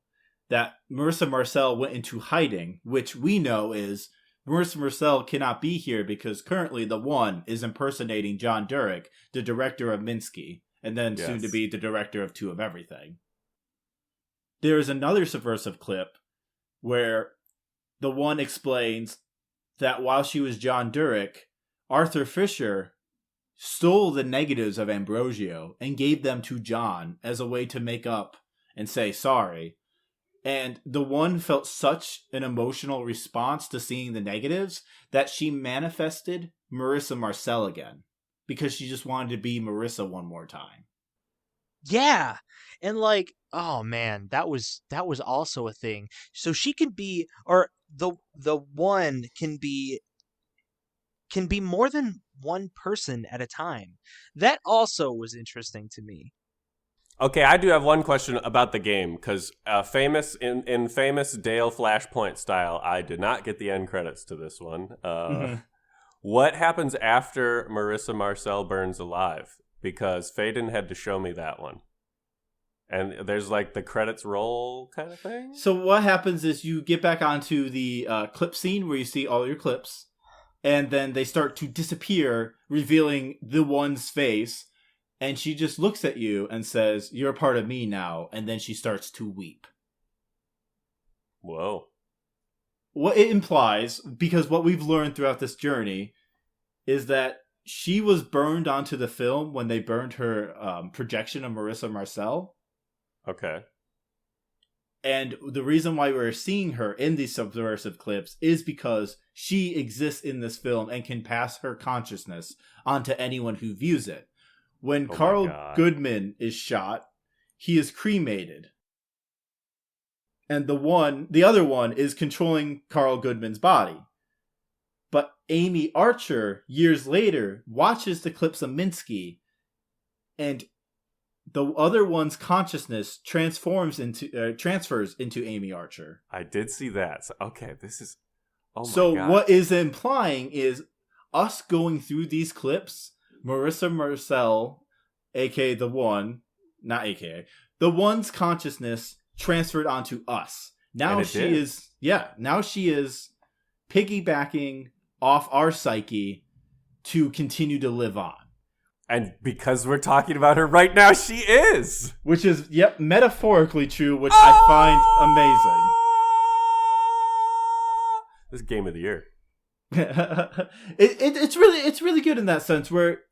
that Marissa Marcel went into hiding, which we know is Marissa Marcel cannot be here because currently the one is impersonating John Derek, the director of Minsky, and then soon to be the director of Two of Everything. There is another subversive clip where the one explains that while she was John Derek, Arthur Fisher stole the negatives of Ambrosio and gave them to John as a way to make up and say sorry. And the one felt such an emotional response to seeing the negatives that she manifested Marissa Marcel again because she just wanted to be Marissa one more time. Yeah. And like, oh man, that was also a thing. So she can be, or the one can be more than one person at a time. That also was interesting to me. Okay, I do have one question about the game, because famous Dale Flashpoint style, I did not get the end credits to this one. What happens after Marissa Marcel burns alive? Because Faden had to show me that one. And there's like the credits roll kind of thing? So what happens is you get back onto the clip scene where you see all your clips, and then they start to disappear, revealing the one's face, and she just looks at you and says, "You're a part of me now," and then she starts to weep. Whoa. What it implies, because what we've learned throughout this journey, is that she was burned onto the film when they burned her projection of Marissa Marcel. Okay. And the reason why we're seeing her in these subversive clips is because she exists in this film and can pass her consciousness onto anyone who views it. When Carl Goodman is shot, he is cremated. And the other one is controlling Carl Goodman's body. But Amy Archer, years later, watches the clips of Minsky, and the other one's consciousness transfers into Amy Archer. I did see that. So, okay, this is... Oh my God. So what is implying is us going through these clips, Marissa Marcel, aka the one, not aka, the one's consciousness transferred onto us. Now she is piggybacking off our psyche to continue to live on. And because we're talking about her right now, she is! Which is, metaphorically true, which I find amazing. This is game of the year. It's really good in that sense where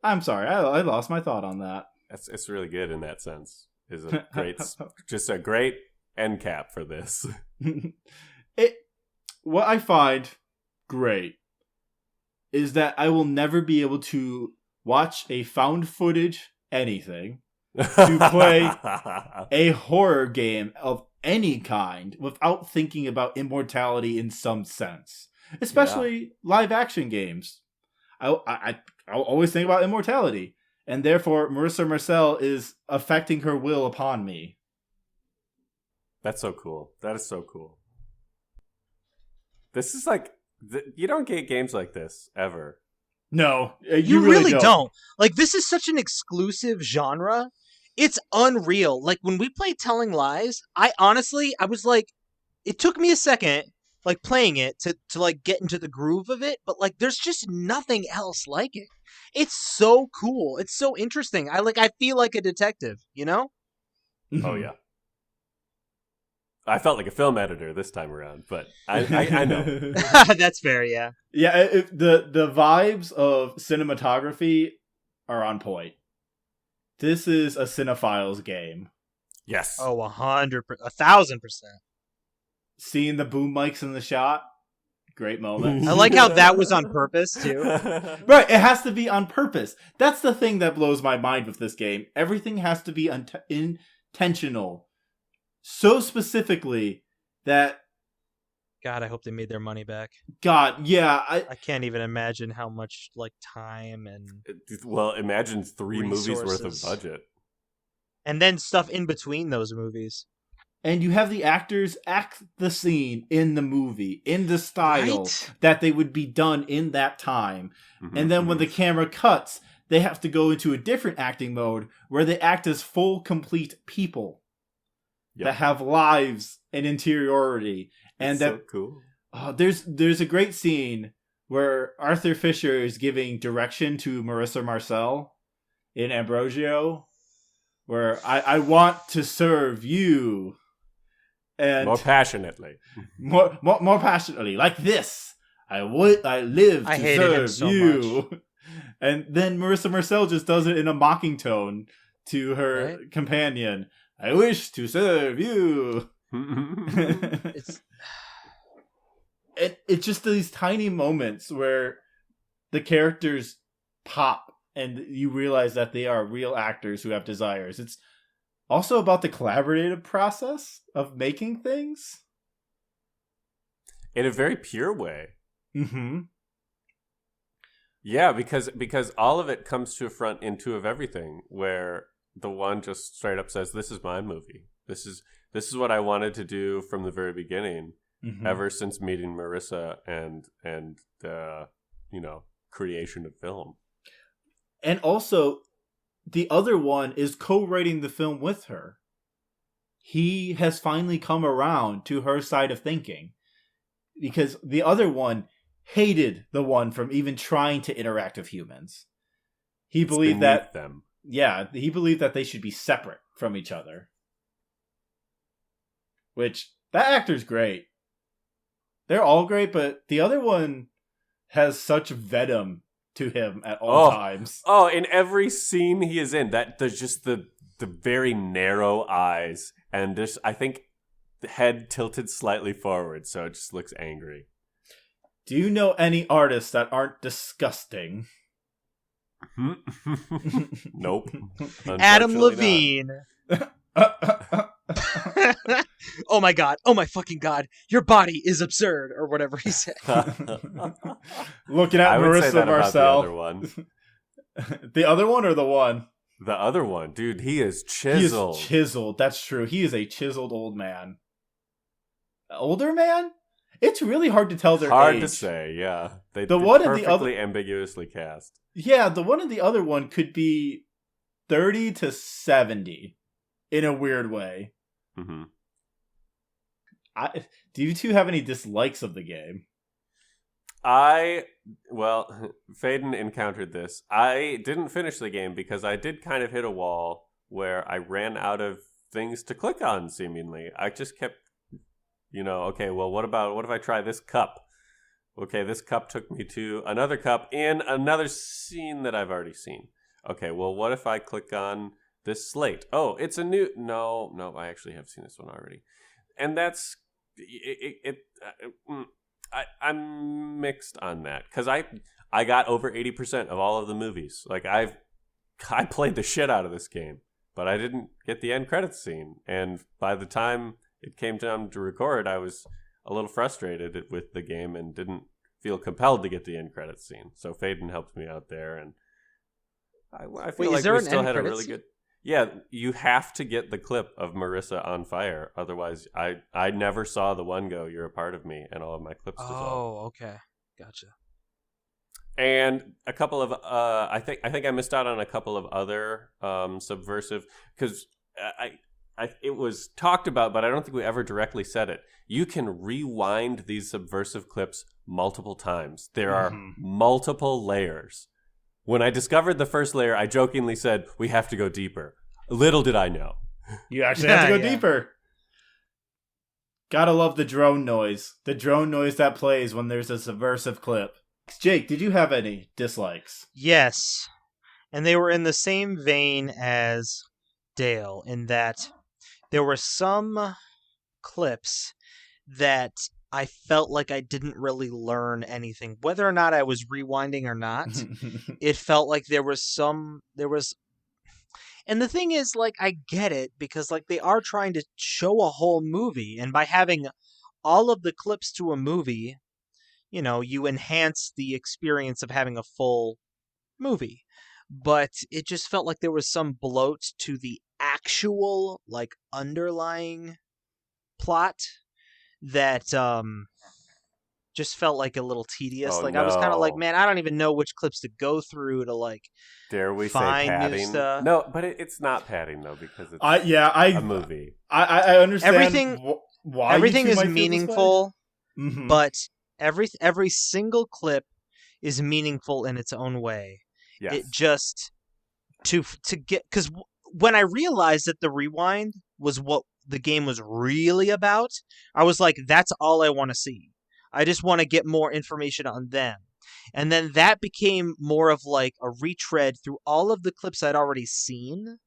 I'm sorry, I lost my thought on that. It's really good in that sense. Is a great, just a great end cap for this. What I find great is that I will never be able to watch a found footage anything to play a horror game of any kind without thinking about immortality in some sense, especially live action games. I'll always think about immortality, and therefore Marissa Marcel is affecting her will upon me. That's so cool. That is so cool. This is like, you don't get games like this ever. No, you really don't. Like, this is such an exclusive genre. It's unreal. Like, when we played Telling Lies, I was like, it took me a second, like, playing it to like, get into the groove of it, but, like, there's just nothing else like it. It's so cool. It's so interesting. I feel like a detective, you know? Oh, yeah. I felt like a film editor this time around, but I know. That's fair, yeah. Yeah, the vibes of cinematography are on point. This is a cinephile's game. Yes. Oh, 1,000%. Seeing the boom mics in the shot, great moment. I like how that was on purpose, too. Right, it has to be on purpose. That's the thing that blows my mind with this game. Everything has to be intentional. So specifically that... God, I hope they made their money back. God, yeah. I can't even imagine how much, like, time and... Well, imagine 3 movies worth of budget. And then stuff in between those movies. And you have the actors act the scene in the movie, in the style that they would be done in that time. Mm-hmm, and then when the camera cuts, they have to go into a different acting mode where they act as full, complete people. Yep. That have lives and interiority, and so cool. There's a great scene where Arthur Fisher is giving direction to Marissa Marcel in Ambrosio, where I want to serve you, and more passionately, more passionately, like this. I live to serve so you, much. And then Marissa Marcel just does it in a mocking tone to her companion. I wish to serve you. It's just these tiny moments where the characters pop and you realize that they are real actors who have desires. It's also about the collaborative process of making things. In a very pure way. Mm-hmm. Yeah, because all of it comes to a front in Two of Everything, where the one just straight up says, "This is my movie. This is what I wanted to do from the very beginning, ever since meeting Marissa and the creation of film." And also, the other one is co-writing the film with her. He has finally come around to her side of thinking. Because the other one hated the one from even trying to interact with humans. He believed that them. Yeah, he believed that they should be separate from each other. Which, that actor's great. They're all great, but the other one has such venom to him at all times. Oh, in every scene he is in, that there's just the very narrow eyes, and just, I think, the head tilted slightly forward, so it just looks angry. Do you know any artists that aren't disgusting? Nope. Adam Levine. Oh my god. Oh my fucking god. Your body is absurd, or whatever he said. Looking at Marissa Marcel. The other one. The other one or the one? The other one. Dude, he is chiseled. He is chiseled. That's true. He is a chiseled old man. Older man? It's really hard to tell their age. Hard to say, yeah. They perfectly ambiguously cast. Yeah, the one and the other one could be 30 to 70 in a weird way. Mm-hmm. Do you two have any dislikes of the game? Faden encountered this. I didn't finish the game because I did kind of hit a wall where I ran out of things to click on, seemingly. I just kept, okay, well, what if I try this cup? Okay, this cup took me to another cup in another scene that I've already seen. Okay, well, what if I click on this slate? Oh, it's a new... No, I actually have seen this one already. And that's... I'm mixed on that, because I got over 80% of all of the movies. Like, I played the shit out of this game, but I didn't get the end credits scene. And by the time it came time to record, I was a little frustrated with the game and didn't feel compelled to get the end credits scene. So Faden helped me out there, and I feel like we still had a really good... Yeah, you have to get the clip of Marissa on fire. Otherwise, I never saw the one go, "You're a part of me," and all of my clips dissolved. Oh, okay. Gotcha. And a couple of, I think I missed out on a couple of other subversive, because it was talked about, but I don't think we ever directly said it. You can rewind these subversive clips multiple times. There are multiple layers. When I discovered the first layer, I jokingly said, "We have to go deeper." Little did I know. You actually have to go deeper. Gotta love the drone noise. The drone noise that plays when there's a subversive clip. Jake, did you have any dislikes? Yes. And they were in the same vein as Dale, in that there were some clips that I felt like I didn't really learn anything. Whether or not I was rewinding or not, it felt like there was... And the thing is, like, I get it, because, like, they are trying to show a whole movie, and by having all of the clips to a movie, you enhance the experience of having a full movie. But it just felt like there was some bloat to the actual, like, underlying plot that just felt like a little tedious. I was kind of like, man, I don't even know which clips to go through to, like, dare we find say padding? New stuff. No, but it's not padding though, because it's a movie. I understand why everything is meaningful, but every single clip is meaningful in its own way. Yes. It just to get, because when I realized that the rewind was what the game was really about, I was like, that's all I want to see. I just want to get more information on them. And then that became more of like a retread through all of the clips I'd already seen,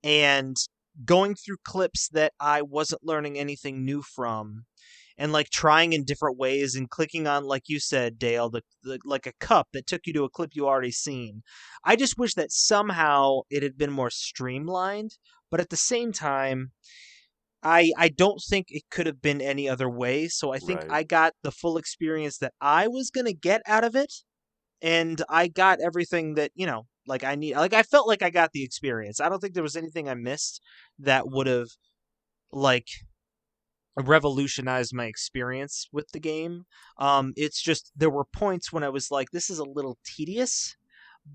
and going through clips that I wasn't learning anything new from, and like trying in different ways and clicking on, like you said, Dale, the like a cup that took you to a clip you already seen. I just wish that somehow it had been more streamlined, but at the same time, I don't think it could have been any other way. So I think I got the full experience that I was going to get out of it. And I got everything that, like I need. Like, I felt like I got the experience. I don't think there was anything I missed that would have, like, revolutionized my experience with the game. It's just, there were points when I was like, this is a little tedious,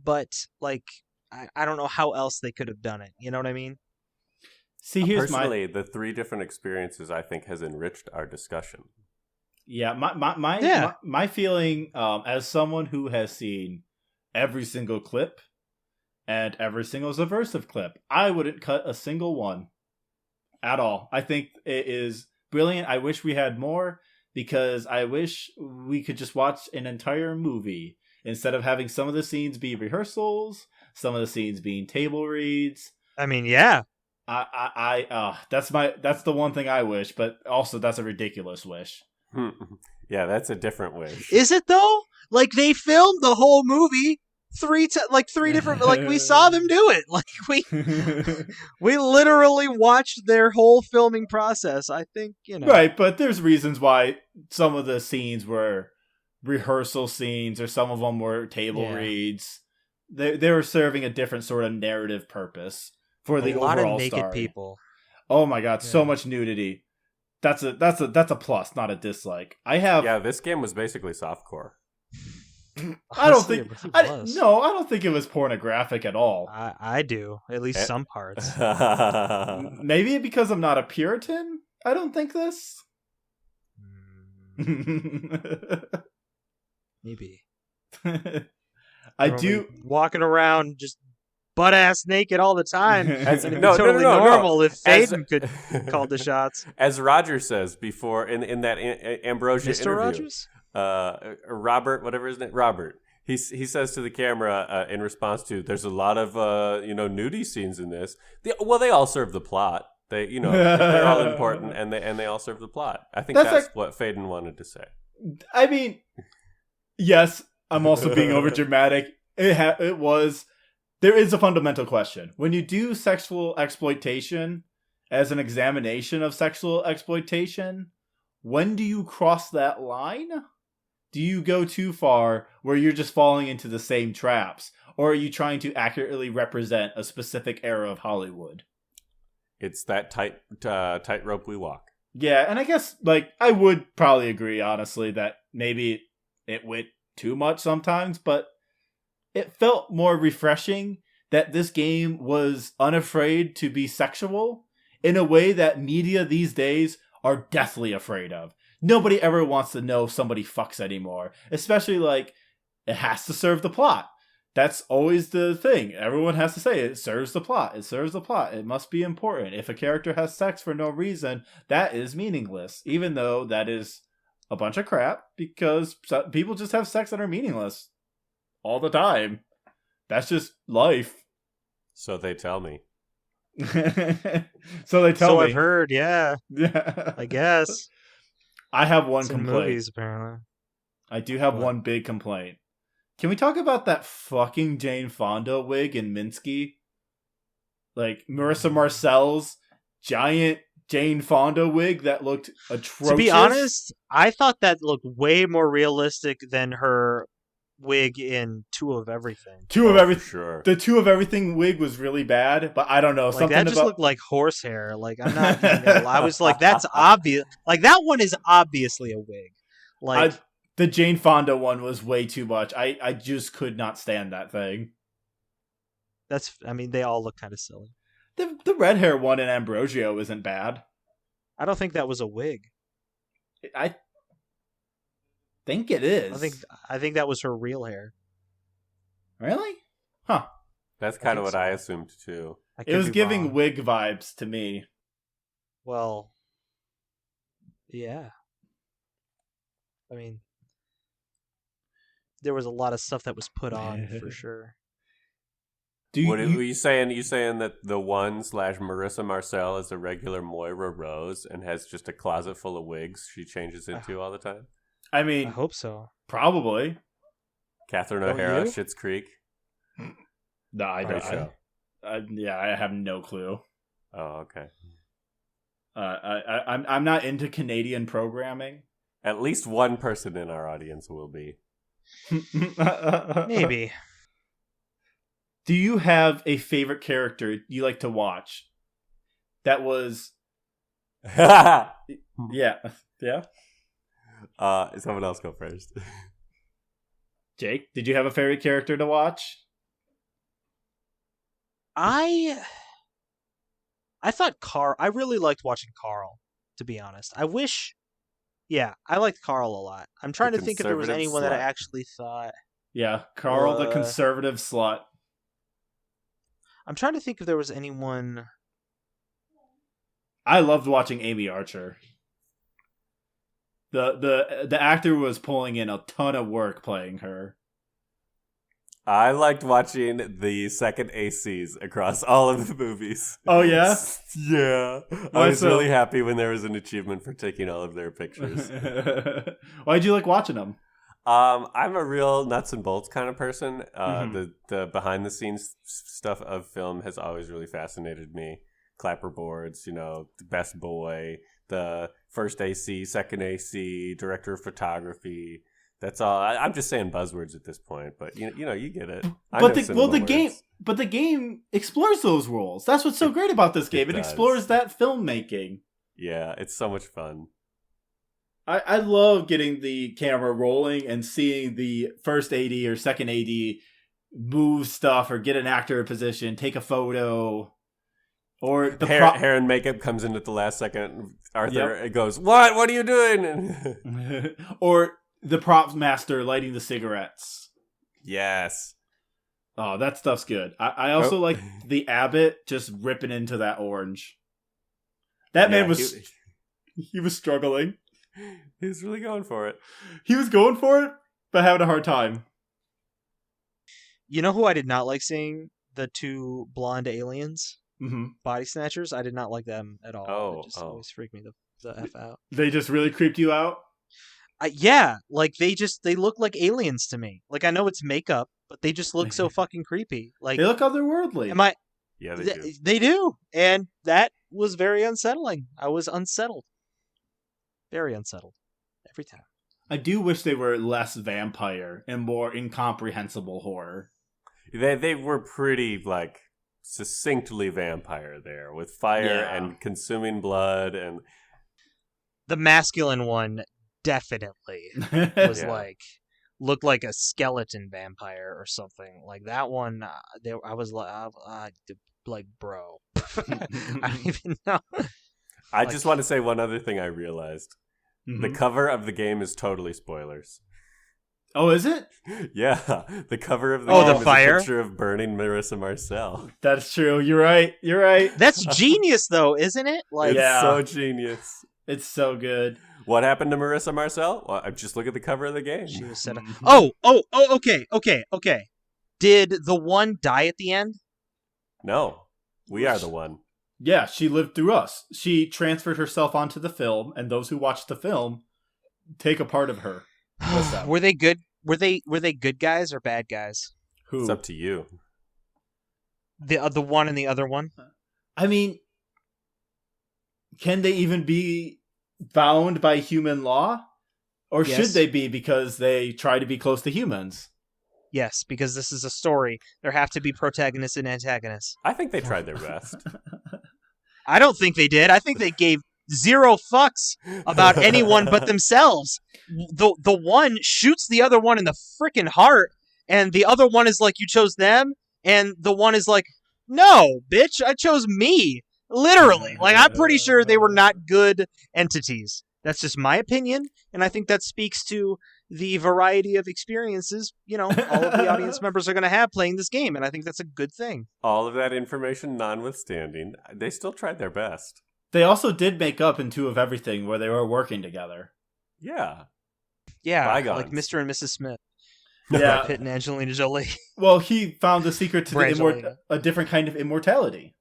but, like, I don't know how else they could have done it. You know what I mean? See, here's personally, the 3 different experiences I think has enriched our discussion. Yeah, my feeling as someone who has seen every single clip and every single subversive clip, I wouldn't cut a single one at all. I think it is brilliant. I wish we had more, because I wish we could just watch an entire movie instead of having some of the scenes be rehearsals, some of the scenes being table reads. I mean, yeah. That's the one thing I wish, but also that's a ridiculous wish. Yeah, that's a different wish. Is it though? Like, they filmed the whole movie three different, like, we saw them do it. Like, we literally watched their whole filming process. I think, Right, but there's reasons why some of the scenes were rehearsal scenes, or some of them were table reads. They were serving a different sort of narrative purpose for the overall story. A lot of naked people. Oh my god, so much nudity. That's a plus, not a dislike. This game was basically softcore. I don't think it was pornographic at all. I do, at least some parts. Maybe because I'm not a Puritan, I don't think this. Maybe. I do walking around just butt ass naked all the time. Normal if Faden could call the shots. As Roger says before in that Ambrosia Mr. interview. Rogers? Robert, whatever his name, Robert. He says to the camera in response to, "There's a lot of nudie scenes in this." They all serve the plot. They're all important, and they all serve the plot. I think that's what Faden wanted to say. I mean, yes, I'm also being overdramatic. It was. There is a fundamental question. When you do sexual exploitation as an examination of sexual exploitation, when do you cross that line? Do you go too far where you're just falling into the same traps? Or are you trying to accurately represent a specific era of Hollywood? It's that tightrope we walk. Yeah, and I guess, I would probably agree, honestly, that maybe it went too much sometimes, but it felt more refreshing that this game was unafraid to be sexual in a way that media these days are deathly afraid of. Nobody ever wants to know somebody fucks anymore, especially it has to serve the plot. That's always the thing. Everyone has to say it serves the plot. It serves the plot. It must be important. If a character has sex for no reason, that is meaningless, even though that is a bunch of crap, because people just have sex that are meaningless all the time. That's just life. So they tell me. So I've heard, yeah. I guess. I have one complaint. Movies, apparently. I do have one big complaint. Can we talk about that fucking Jane Fonda wig in Minsky? Marissa Marcel's giant Jane Fonda wig that looked atrocious. To be honest, I thought that looked way more realistic than her wig in Two of Everything. Sure. The Two of Everything wig was really bad, but I don't know. Something that just looked like horsehair. I'm not even gonna lie. I was like, that's obvious. That one is obviously a wig. The Jane Fonda one was way too much. I just could not stand that thing. They all look kind of silly. The red hair one in Ambrosio isn't bad. I don't think that was a wig. I think it is. I think that was her real hair. Really? Huh. That's kind of what I assumed too. It was giving wig vibes to me. Well, yeah. There was a lot of stuff that was put on for sure. Were you saying? You saying that the one / Marissa Marcel is a regular Moira Rose and has just a closet full of wigs she changes into all the time? I hope so. Probably. Catherine O'Hara, Schitt's Creek. No, I don't. I have no clue. Oh, okay. I'm not into Canadian programming. At least one person in our audience will be. Maybe. Do you have a favorite character you like to watch? That was. Yeah. Someone else go first. Jake, did you have a favorite character to watch? I thought Carl. I really liked watching Carl. To be honest, I wish. Yeah, I liked Carl a lot. I'm trying to think if there was conservative anyone that I slut. actually thought. Yeah, Carl the conservative slut. I'm trying to think if there was anyone. I loved watching Amy Archer. The actor was pulling in a ton of work playing her. I liked watching the second ACs across all of the movies. Oh, yeah? Yeah. I was really happy when there was an achievement for taking all of their pictures. Why'd you like watching them? I'm a real nuts and bolts kind of person. The behind the scenes stuff of film has always really fascinated me. Clapperboards, the best boy, the first AC, second AC, director of photography. That's all. I'm just saying buzzwords at this point, but you get it. But the game explores those roles. That's what's so great about this game. It explores that filmmaking. Yeah, it's so much fun. I love getting the camera rolling and seeing the first AD or second AD move stuff or get an actor in position, take a photo. Or the hair and makeup comes in at the last second. Arthur it goes, "What? What are you doing?" Or the props master lighting the cigarettes. Yes. Oh, that stuff's good. I also like the Abbott just ripping into that orange. That man was he was struggling. He was really going for it. He was going for it, but having a hard time. You know who I did not like seeing? The two blonde aliens. Mm-hmm. Body snatchers. I did not like them at all. It just always freaked me the F out. They just really creeped you out? Yeah, like they look like aliens to me. Like I know it's makeup, but they just look so fucking creepy. Like they look otherworldly. Yeah, they do. They do, and that was very unsettling. I was unsettled, very unsettled every time. I do wish they were less vampire and more incomprehensible horror. They were pretty succinctly vampire there with fire and consuming blood, and the masculine one definitely was looked like a skeleton vampire or something like that one. I was like, bro, I don't even know. I just want to say one other thing I realized. Mm-hmm. The cover of the game is totally spoilers. Oh, is it? Yeah, the cover of the game is fire? a picture of burning Marissa Marcel. That's true. You're right. That's genius, though, isn't it? It's so genius. It's so good. What happened to Marissa Marcel? Well, just look at the cover of the game. She was set up. Okay. Did the one die at the end? No, we are the one. Yeah, she lived through us. She transferred herself onto the film, and those who watch the film take a part of her. Were they good? Were they good guys or bad guys? Who? It's up to you. The one and the other one. I mean, can they even be bound by human law, or should they be because they try to be close to humans? Yes, because this is a story. There have to be protagonists and antagonists. I think they tried their best. I don't think they did. I think they gave zero fucks about anyone but themselves. The one shoots the other one in the freaking heart, and the other one is like, you chose them, and the one is like, no, bitch, I chose me. Literally. Like, I'm pretty sure they were not good entities. That's just my opinion, and I think that speaks to the variety of experiences, all of the audience members are going to have playing this game, and I think that's a good thing. All of that information notwithstanding, they still tried their best. They also did make up in Two of Everything, where they were working together. Yeah. Yeah, Bygones. like Mr. and Mrs. Smith. Yeah. Pitt and Angelina Jolie. Well, he found the secret to a different kind of immortality.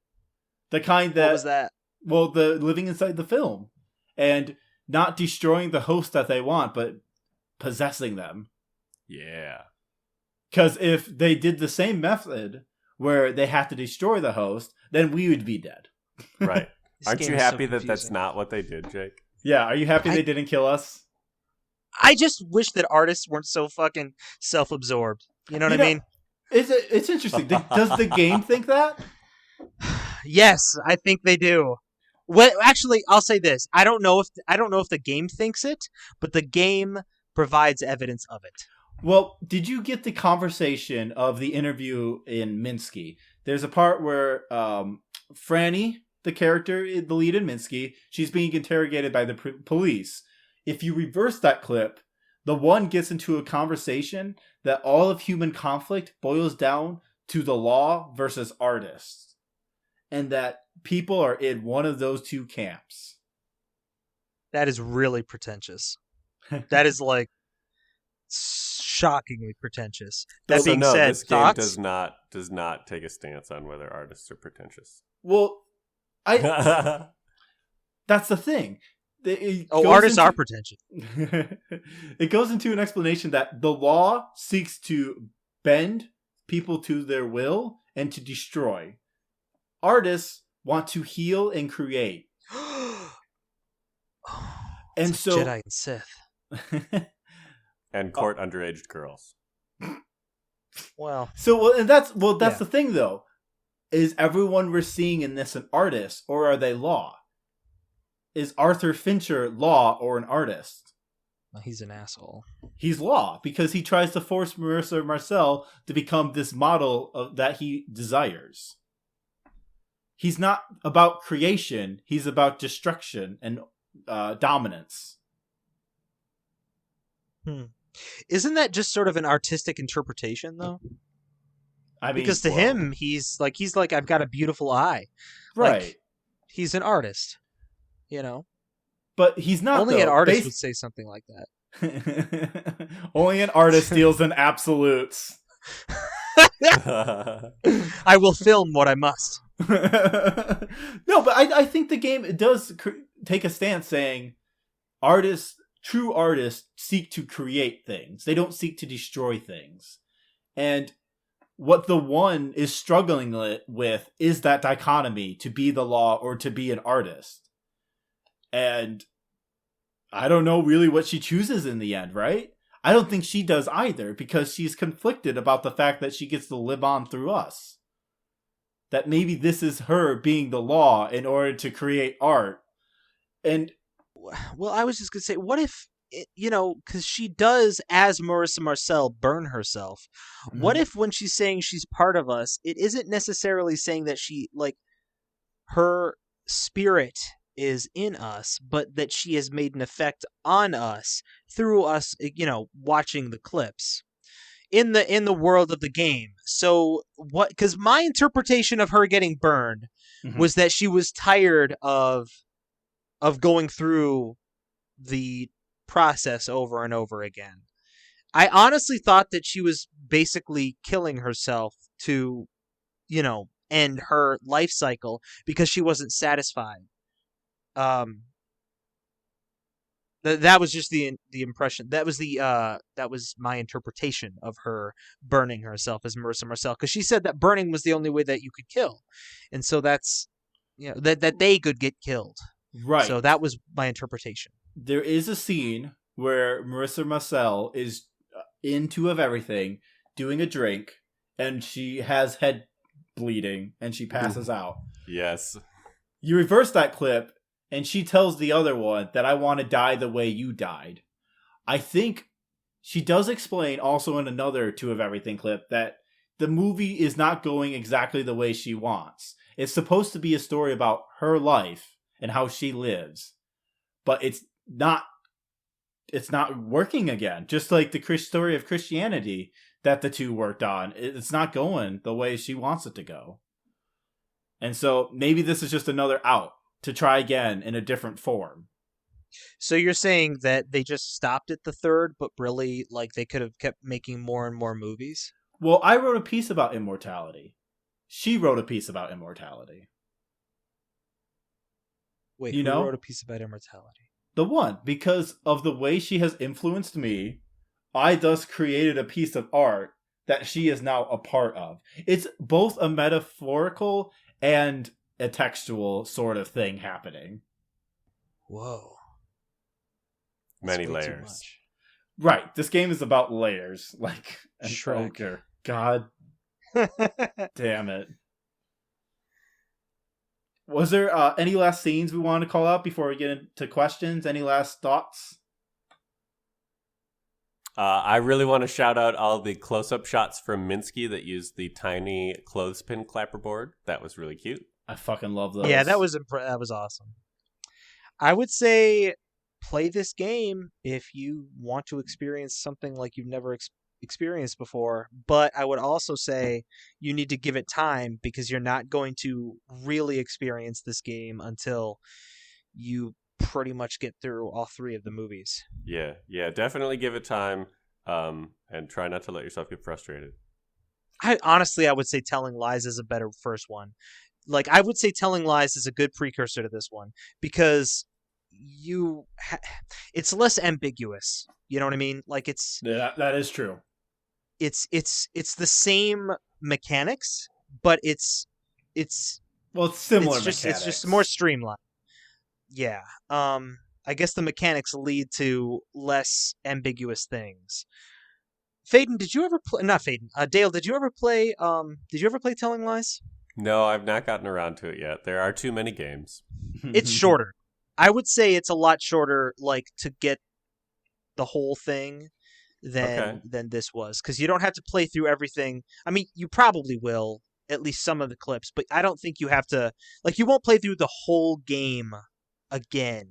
The kind that... What was that? Well, the living inside the film. And not destroying the host that they want, but possessing them. Yeah. Because if they did the same method, where they have to destroy the host, then we would be dead. Right. Aren't you happy that that's not what they did, Jake? Yeah, are you happy they didn't kill us? I just wish that artists weren't so fucking self-absorbed. You know what I mean? It's interesting. Does the game think that? Yes, I think they do. Well, actually, I'll say this: I don't know if the game thinks it, but the game provides evidence of it. Well, did you get the conversation of the interview in Minsky? there's a part where Franny, the character, the lead in Minsky, she's being interrogated by the police. If you reverse that clip, the one gets into a conversation that all of human conflict boils down to the law versus artists. And that people are in one of those two camps. That is really pretentious. That is like shockingly pretentious. That being said, this game does not take a stance on whether artists are pretentious. Well, that's the thing. Artists are pretentious. It goes into an explanation that the law seeks to bend people to their will and to destroy. Artists want to heal and create. And so Jedi and Sith. And court underage girls. Well, that's the thing though. Is everyone we're seeing in this an artist or are they law? Is Arthur Fincher law or an artist? Well, he's an asshole. He's law because he tries to force Marissa Marcel to become this model that he desires. He's not about creation. He's about destruction and dominance. Isn't that just sort of an artistic interpretation, though? I mean, because to him, he's like, I've got a beautiful eye. Right. Like, he's an artist, you know? But he's not. Only an artist would say something like that. Only an artist deals in absolutes. I will film what I must. No, but I think the game does take a stance saying true artists seek to create things. They don't seek to destroy things. And what the one is struggling with is that dichotomy, to be the law or to be an artist. And I don't know really what she chooses in the end, right? I don't think she does either, because she's conflicted about the fact that she gets to live on through us. That maybe this is her being the law in order to create art. And well, I was just going to say, what if, because she does, as Marissa Marcel, burn herself. Mm-hmm. What if when she's saying she's part of us, it isn't necessarily saying that she, like, her spirit is in us, but that she has made an effect on us through us, watching the clips in the world of the game. So what? Because my interpretation of her getting burned was that she was tired of going through the process over and over again. I honestly thought that she was basically killing herself to, end her life cycle because she wasn't satisfied. That was just the impression. That was my interpretation of her burning herself as Marissa Marcel, because she said that burning was the only way that you could kill, and so that's that they could get killed. Right. So that was my interpretation. There is a scene where Marissa Marcel is in Two of Everything doing a drink, and she has head bleeding, and she passes out. Yes. You reverse that clip, and she tells the other one that I want to die the way you died. I think she does explain also in another Two of Everything clip that the movie is not going exactly the way she wants. It's supposed to be a story about her life and how she lives, but it's not working again. Just like the story of Christianity that the two worked on, it's not going the way she wants it to go. And so maybe this is just another out to try again in a different form. So you're saying that they just stopped at the third, but really, like, they could have kept making more and more movies? Well, I wrote a piece about Immortality. She wrote a piece about Immortality. Wait, who wrote a piece about Immortality? The one, because of the way she has influenced me, I thus created a piece of art that she is now a part of. It's both a metaphorical and a textual sort of thing happening. Whoa. Many layers. Right. This game is about layers. Like an Shrek. ogre. God damn it. Was there any last scenes we wanted to call out before we get into questions? Any last thoughts? I really want to shout out all the close-up shots from Minsky that used the tiny clothespin clapperboard. That was really cute. I fucking love those. Yeah, that was awesome. I would say play this game if you want to experience something like you've never experienced before. But I would also say you need to give it time because you're not going to really experience this game until you pretty much get through all 3 of the movies. Yeah, definitely give it time, and try not to let yourself get frustrated. I would say Telling Lies is a better first one. Like, I would say Telling Lies is a good precursor to this one because it's less ambiguous. You know what I mean? Like, that is true. It's the same mechanics, but it's similar. It's just more streamlined. Yeah. I guess the mechanics lead to less ambiguous things. Faden, did you ever play? Not Faden. Dale, did you ever play? Did you ever play Telling Lies? No, I've not gotten around to it yet. There are too many games. It's shorter. I would say it's a lot shorter, like, to get the whole thing than this was, because you don't have to play through everything. I mean, you probably will, at least some of the clips, but I don't think you have to. Like, you won't play through the whole game again.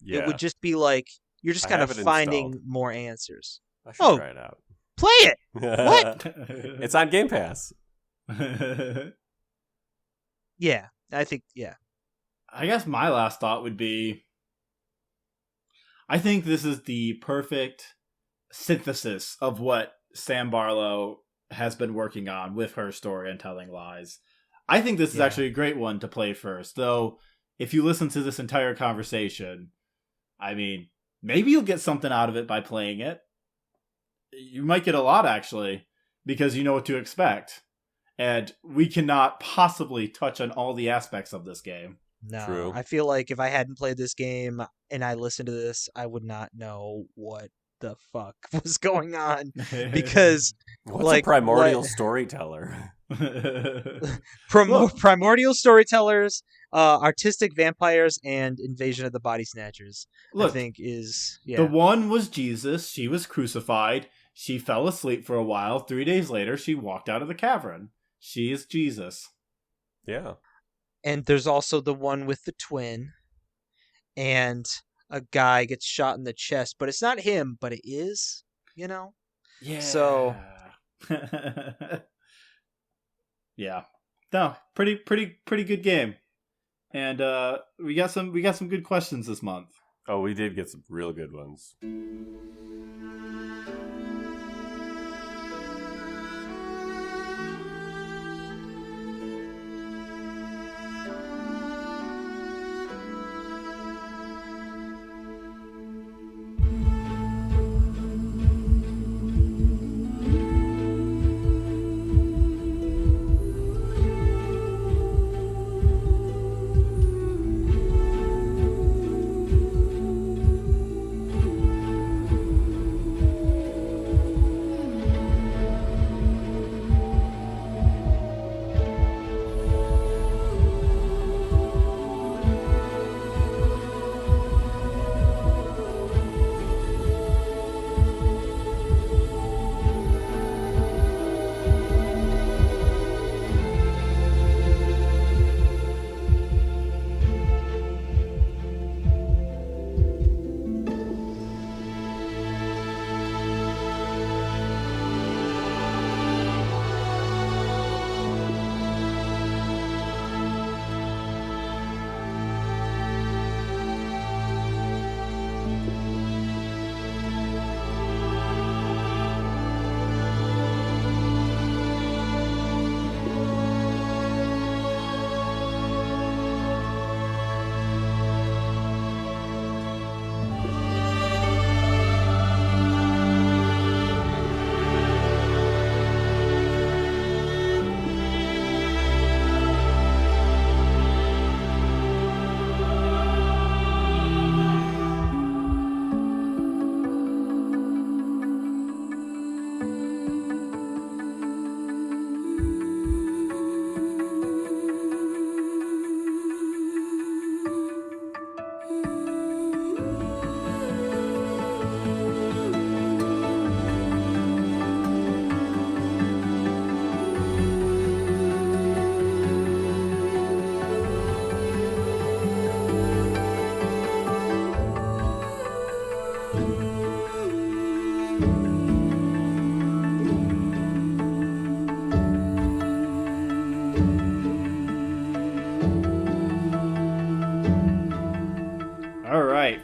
Yeah. It would just be like you're just kind of finding installed. More answers. I should try it out. Play it. What? It's on Game Pass. Yeah, I think. Yeah. I guess my last thought would be, I think this is the perfect synthesis of what Sam Barlow has been working on with her story and Telling Lies. I think this is actually a great one to play first, though. If you listen to this entire conversation, I mean, maybe you'll get something out of it by playing it. You might get a lot, actually, because you know what to expect. And we cannot possibly touch on all the aspects of this game. No, True. I feel like if I hadn't played this game and I listened to this, I would not know what the fuck was going on. Because, what's a primordial storyteller? Primordial storytellers, artistic vampires, and invasion of the body snatchers. Look, I think is the one was Jesus. She was crucified. She fell asleep for a while. 3 days later, she walked out of the cavern. She is Jesus. Yeah. And there's also the one with the twin, and a guy gets shot in the chest, but it's not him, but it is, you know? Yeah. So yeah. No, pretty good game. And we got some good questions this month. Oh, we did get some real good ones.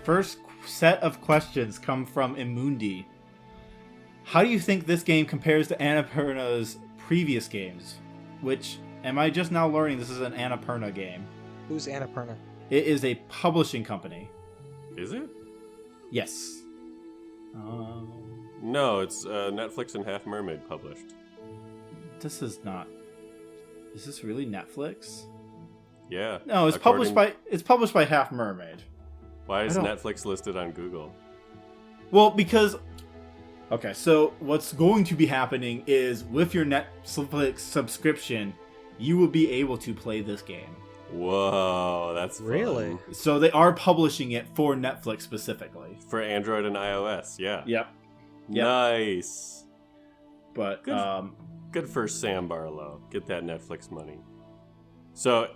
First set of questions come from Immundi. How do you think this game compares to Annapurna's previous games? Which, am I just now learning this is an Annapurna game? Who's Annapurna? It is a publishing company. Is it? Yes. No, it's Netflix and Half Mermaid published. This is not... Is this really Netflix? Yeah. No, it's published by Half Mermaid. Why is Netflix listed on Google? Well, because... Okay, so what's going to be happening is with your Netflix subscription, you will be able to play this game. Whoa, that's fun. Really? So they are publishing it for Netflix specifically. For Android and iOS, yeah. Yep. Nice. But, Good for Sam Barlow. Get that Netflix money. So,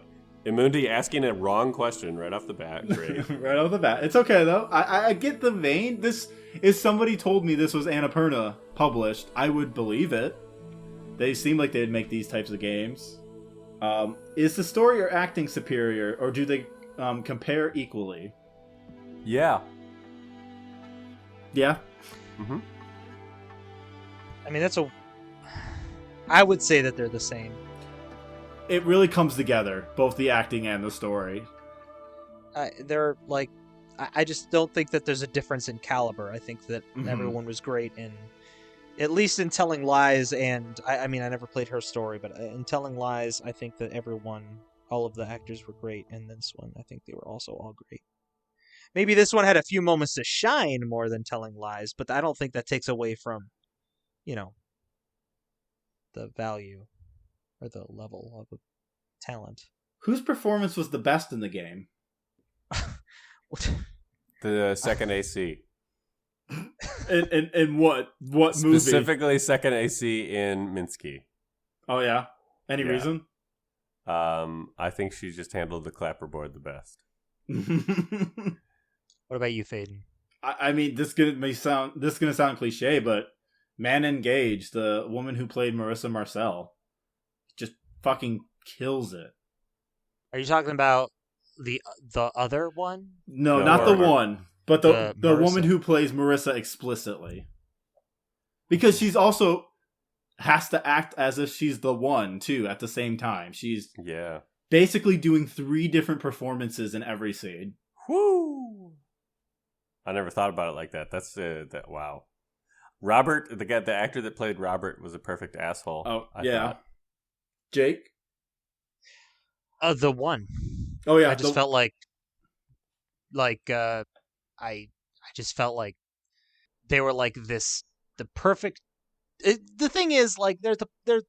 Immundi asking a wrong question right off the bat. Great. Right off the bat. It's okay, though. I get the vein. This, if somebody told me this was Annapurna published, I would believe it. They seem like they'd make these types of games. Is the story or acting superior, or do they compare equally? Yeah. Yeah? Mm-hmm. I mean, I would say that they're the same. It really comes together, both the acting and the story. They're like, I just don't think that there's a difference in caliber. I think that everyone was great in, at least in Telling Lies, and I mean, I never played her story, but in Telling Lies, I think that all of the actors were great, and this one, I think they were also all great. Maybe this one had a few moments to shine more than Telling Lies, but I don't think that takes away from, the value or the level of talent. Whose performance was the best in the game? The second AC. In what movie? Specifically second AC in Minsky. Oh, yeah? Any reason? I think she just handled the clapperboard the best. What about you, Faden? I mean, this is gonna sound cliche, but Man Engaged, the woman who played Marissa Marcel, just fucking kills it. Are you talking about the other one? No, not the one, but the woman who plays Marissa explicitly. Because she's also has to act as if she's the one, too, at the same time. She's basically doing 3 different performances in every scene. Woo! I never thought about it like that. That's wow. Robert, the actor that played Robert, was a perfect asshole. Oh, I thought. Jake? The one. Oh, yeah. I just felt like I just felt like they were like the perfect. The thing is, like,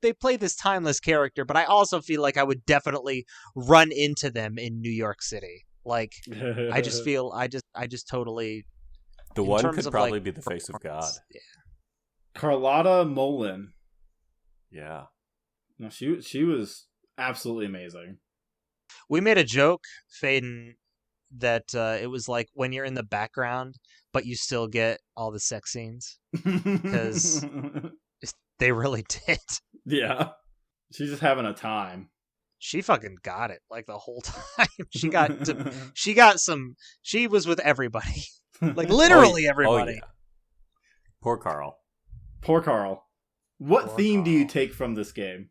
they play this timeless character, but I also feel like I would definitely run into them in New York City. Like, I just feel, I just totally. The one could probably be the face of God. Yeah. Carlotta Mullen. Yeah. No, she was absolutely amazing. We made a joke, Faden, that it was like when you're in the background, but you still get all the sex scenes. Because they really did. Yeah. She's just having a time. She fucking got it, like, the whole time. She was with everybody. Like, literally everybody. Oh, yeah. Poor Carl. What theme do you take from this game?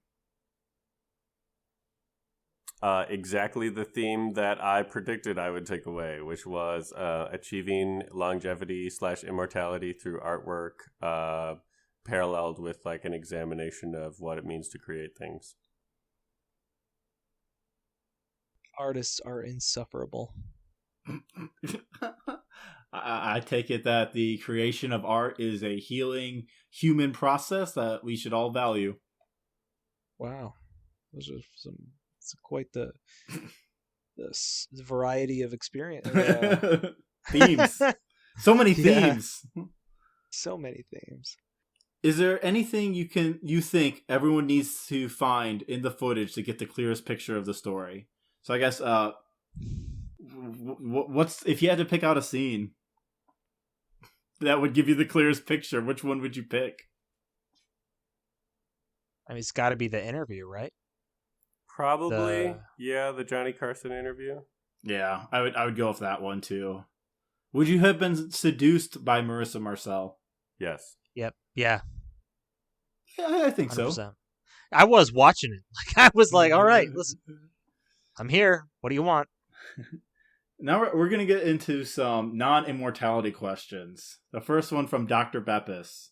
Exactly the theme that I predicted I would take away, which was achieving longevity / immortality through artwork, paralleled with like an examination of what it means to create things. Artists are insufferable. I take it that the creation of art is a healing human process that we should all value. Wow. Those are it's quite the variety of experience. Themes. So many themes. Yeah. So many themes. Is there anything you think everyone needs to find in the footage to get the clearest picture of the story? So I guess what's if you had to pick out a scene that would give you the clearest picture, which one would you pick? I mean, it's got to be the interview, right? Probably, the Johnny Carson interview. Yeah, I would go with that one too. Would you have been seduced by Marissa Marcel? Yes. Yep. Yeah. Yeah, I think 100%. so. I was watching it. I was like, all right, listen, I'm here. What do you want? Now we're going to get into some non-immortality questions. The first one from Dr. Beppis.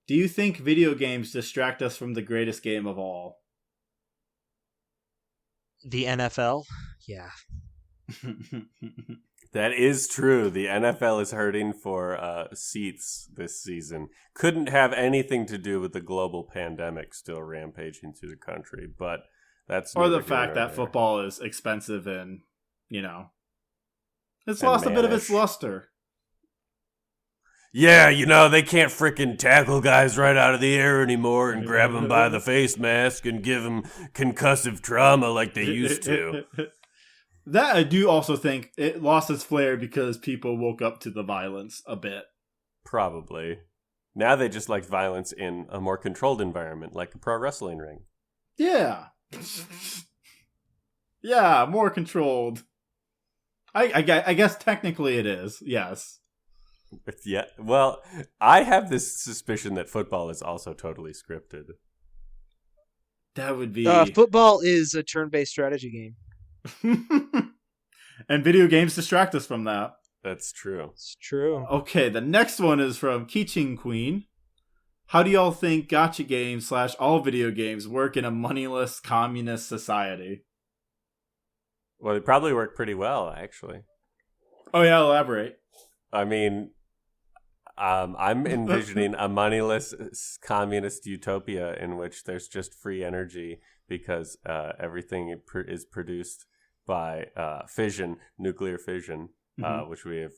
Do you think video games distract us from the greatest game of all? The NFL? Yeah. That is true. The NFL is hurting for seats this season. Couldn't have anything to do with the global pandemic still rampaging through the country, but that's... Or the fact that football is expensive and, it's lost a bit of its luster. Yeah, they can't frickin' tackle guys right out of the air anymore and grab them by the face mask and give them concussive trauma like they used to. That I do also think it lost its flair because people woke up to the violence a bit. Probably. Now they just like violence in a more controlled environment, like a pro wrestling ring. Yeah. Yeah, more controlled. I guess technically it is, yes. Yeah, well, I have this suspicion that football is also totally scripted. That would be... football is a turn-based strategy game. And video games distract us from that. That's true. It's true. Okay, the next one is from Keychain Queen. How do y'all think gacha games / all video games work in a moneyless communist society? Well, they probably work pretty well, actually. Oh yeah, elaborate. I mean... I'm envisioning a moneyless communist utopia in which there's just free energy because everything is produced by fission, nuclear fission, which we have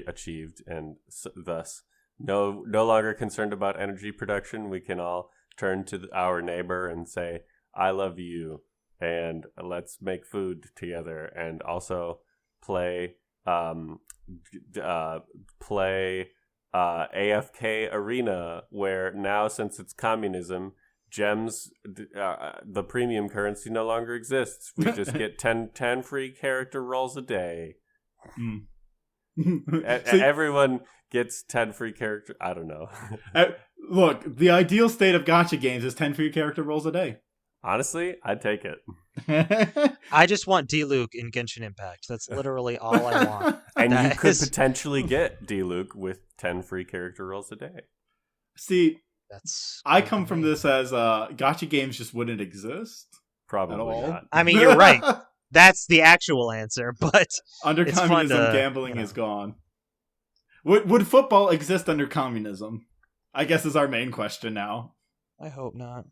achieved, and thus no longer concerned about energy production. We can all turn to our neighbor and say, "I love you," and let's make food together, and also play AFK Arena, where now, since it's communism, gems, the premium currency, no longer exists. We just get 10 free character rolls a day. Everyone gets 10 free character... I don't know. Look, the ideal state of gacha games is 10 free character rolls a day. Honestly, I'd take it. I just want D-Luke in Genshin Impact. That's literally all I want. And you could potentially get D-Luke with 10 free character rolls a day. See, that's... I come from this as gacha games just wouldn't exist. Probably not. I mean, you're right. That's the actual answer, but... Under communism, gambling is gone. Would football exist under communism? I guess is our main question now. I hope not.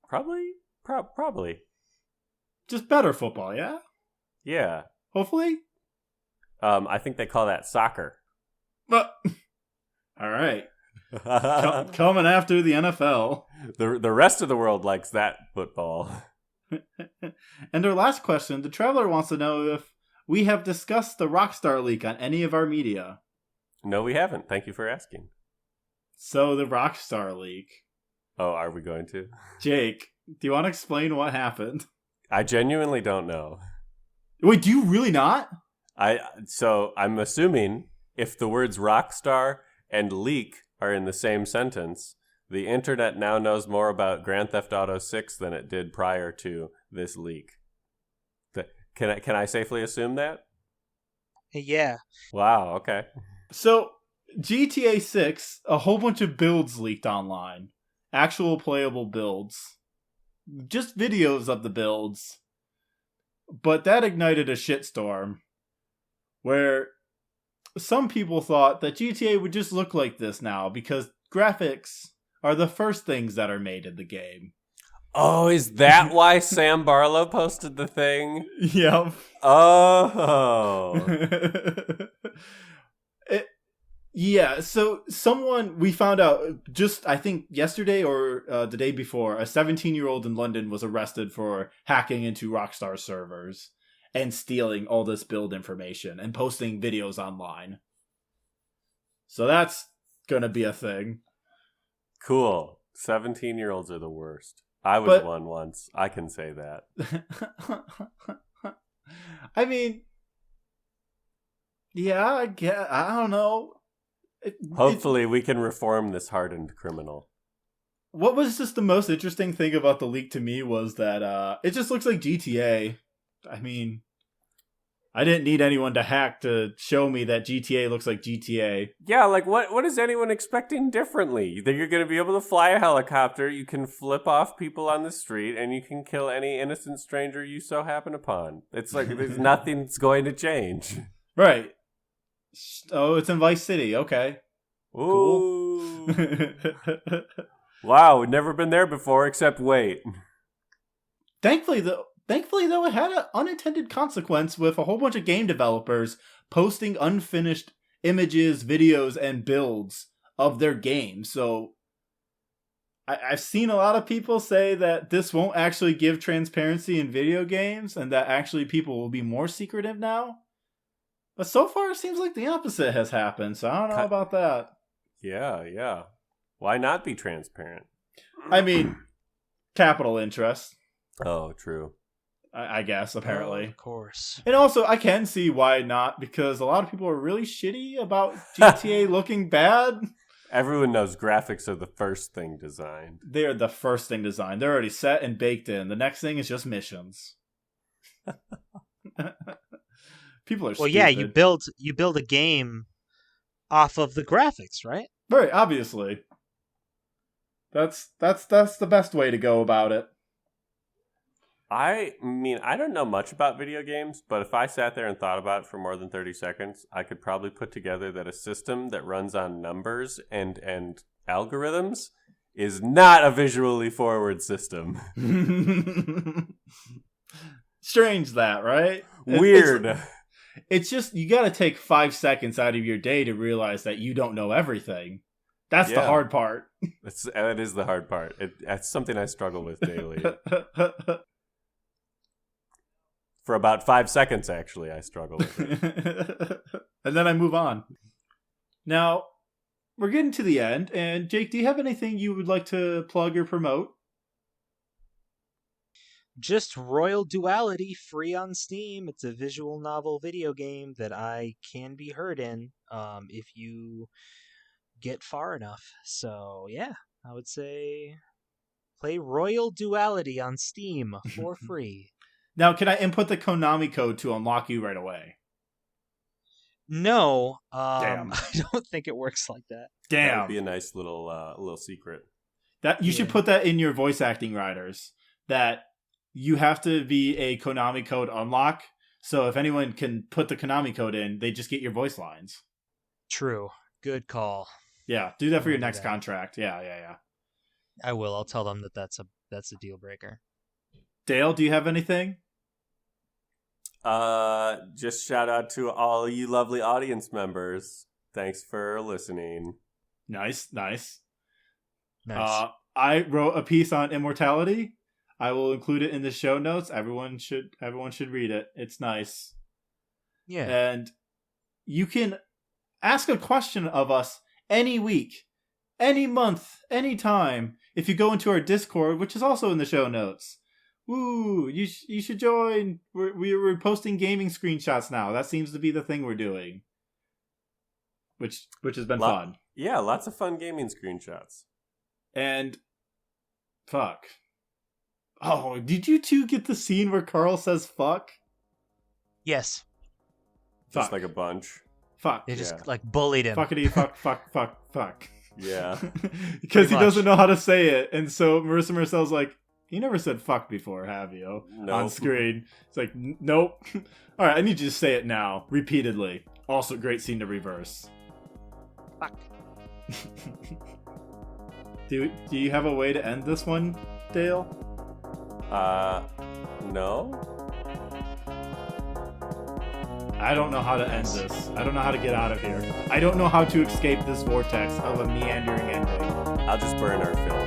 Probably. Just better football, yeah? Yeah. Hopefully? I think they call that soccer. But all right. Coming after the NFL. The rest of the world likes that football. And our last question, the Traveler wants to know if we have discussed the Rockstar leak on any of our media. No, we haven't. Thank you for asking. So the Rockstar leak. Oh, are we going to? Jake, do you want to explain what happened? I genuinely don't know. Wait, do you really not? So I'm assuming if the words Rockstar and leak are in the same sentence, the internet now knows more about Grand Theft Auto 6 than it did prior to this leak. Can I safely assume that? Yeah. Wow, okay. So GTA 6, a whole bunch of builds leaked online. Actual playable builds. Just videos of the builds. But that ignited a shitstorm where some people thought that GTA would just look like this now because graphics are the first things that are made in the game. Oh, is that why Sam Barlow posted the thing? Yep. Oh. Yeah, so we found out just, I think, yesterday or the day before, a 17-year-old in London was arrested for hacking into Rockstar servers and stealing all this build information and posting videos online. So that's gonna be a thing. Cool. 17-year-olds are the worst. I was one once. I can say that. I mean, Yeah, I don't know. Hopefully, we can reform this hardened criminal. What was just the most interesting thing about the leak to me was that it just looks like GTA. I mean, I didn't need anyone to hack to show me that GTA looks like GTA. Yeah, like what is anyone expecting differently? You think you're going to be able to fly a helicopter, you can flip off people on the street, and you can kill any innocent stranger you so happen upon. It's like there's nothing's going to change. Right. Oh, it's in Vice City. Okay. Ooh. Cool. Wow, we've never been there before, except wait. Thankfully, though, it had an unintended consequence with a whole bunch of game developers posting unfinished images, videos, and builds of their games. So I've seen a lot of people say that this won't actually give transparency in video games and that actually people will be more secretive now. But so far, it seems like the opposite has happened, so I don't know about that. Yeah. Why not be transparent? I mean, capital interest. Oh, true. I guess, apparently. Oh, of course. And also, I can see why not, because a lot of people are really shitty about GTA looking bad. Everyone knows graphics are the first thing designed. They're the first thing designed. They're already set and baked in. The next thing is just missions. People are stupid. Well, yeah, you build a game off of the graphics, right? Right, obviously. That's the best way to go about it. I mean, I don't know much about video games, but if I sat there and thought about it for more than 30 seconds, I could probably put together that a system that runs on numbers and algorithms is not a visually forward system. Strange that, right? Weird. It's just, you gotta take 5 seconds out of your day to realize that you don't know everything. That's the hard part. That is the hard part. That's something I struggle with daily. For about 5 seconds, actually, I struggle with it. And then I move on. Now, we're getting to the end, and Jake, do you have anything you would like to plug or promote? Just Royal Duality, free on Steam. It's a visual novel video game that I can be heard in if you get far enough. So, yeah, I would say play Royal Duality on Steam for free. Now, can I input the Konami code to unlock you right away? No, Damn. I don't think it works like that. Damn. That would be a nice little secret. That you should put that in your voice acting riders. That you have to be a Konami code unlock. So if anyone can put the Konami code in, they just get your voice lines. True. Good call. Yeah, do that for your next contract. Yeah. I will. I'll tell them that that's a deal breaker. Dale, do you have anything? Just shout out to all you lovely audience members. Thanks for listening. Nice. Nice. I wrote a piece on Immortality. I will include it in the show notes. Everyone should read it. It's nice. Yeah. And you can ask a question of us any week, any month, any time if you go into our Discord, which is also in the show notes. Woo! You should join. We're posting gaming screenshots now. That seems to be the thing we're doing, which has been fun. Yeah, lots of fun gaming screenshots. And fuck. Oh, did you two get the scene where Carl says fuck? Yes. Just like a bunch. Fuck. They just like bullied him. Fuckity fuck. Yeah. Because he doesn't know how to say it, and so Marissa Marcel's like, "You never said fuck before, have you?" Nope. On screen. It's like, nope. All right, I need you to say it now, repeatedly. Also, great scene to reverse. Fuck. Do you have a way to end this one, Dale? No. I don't know how to end this. I don't know how to get out of here. I don't know how to escape this vortex of a meandering ending. I'll just burn our film.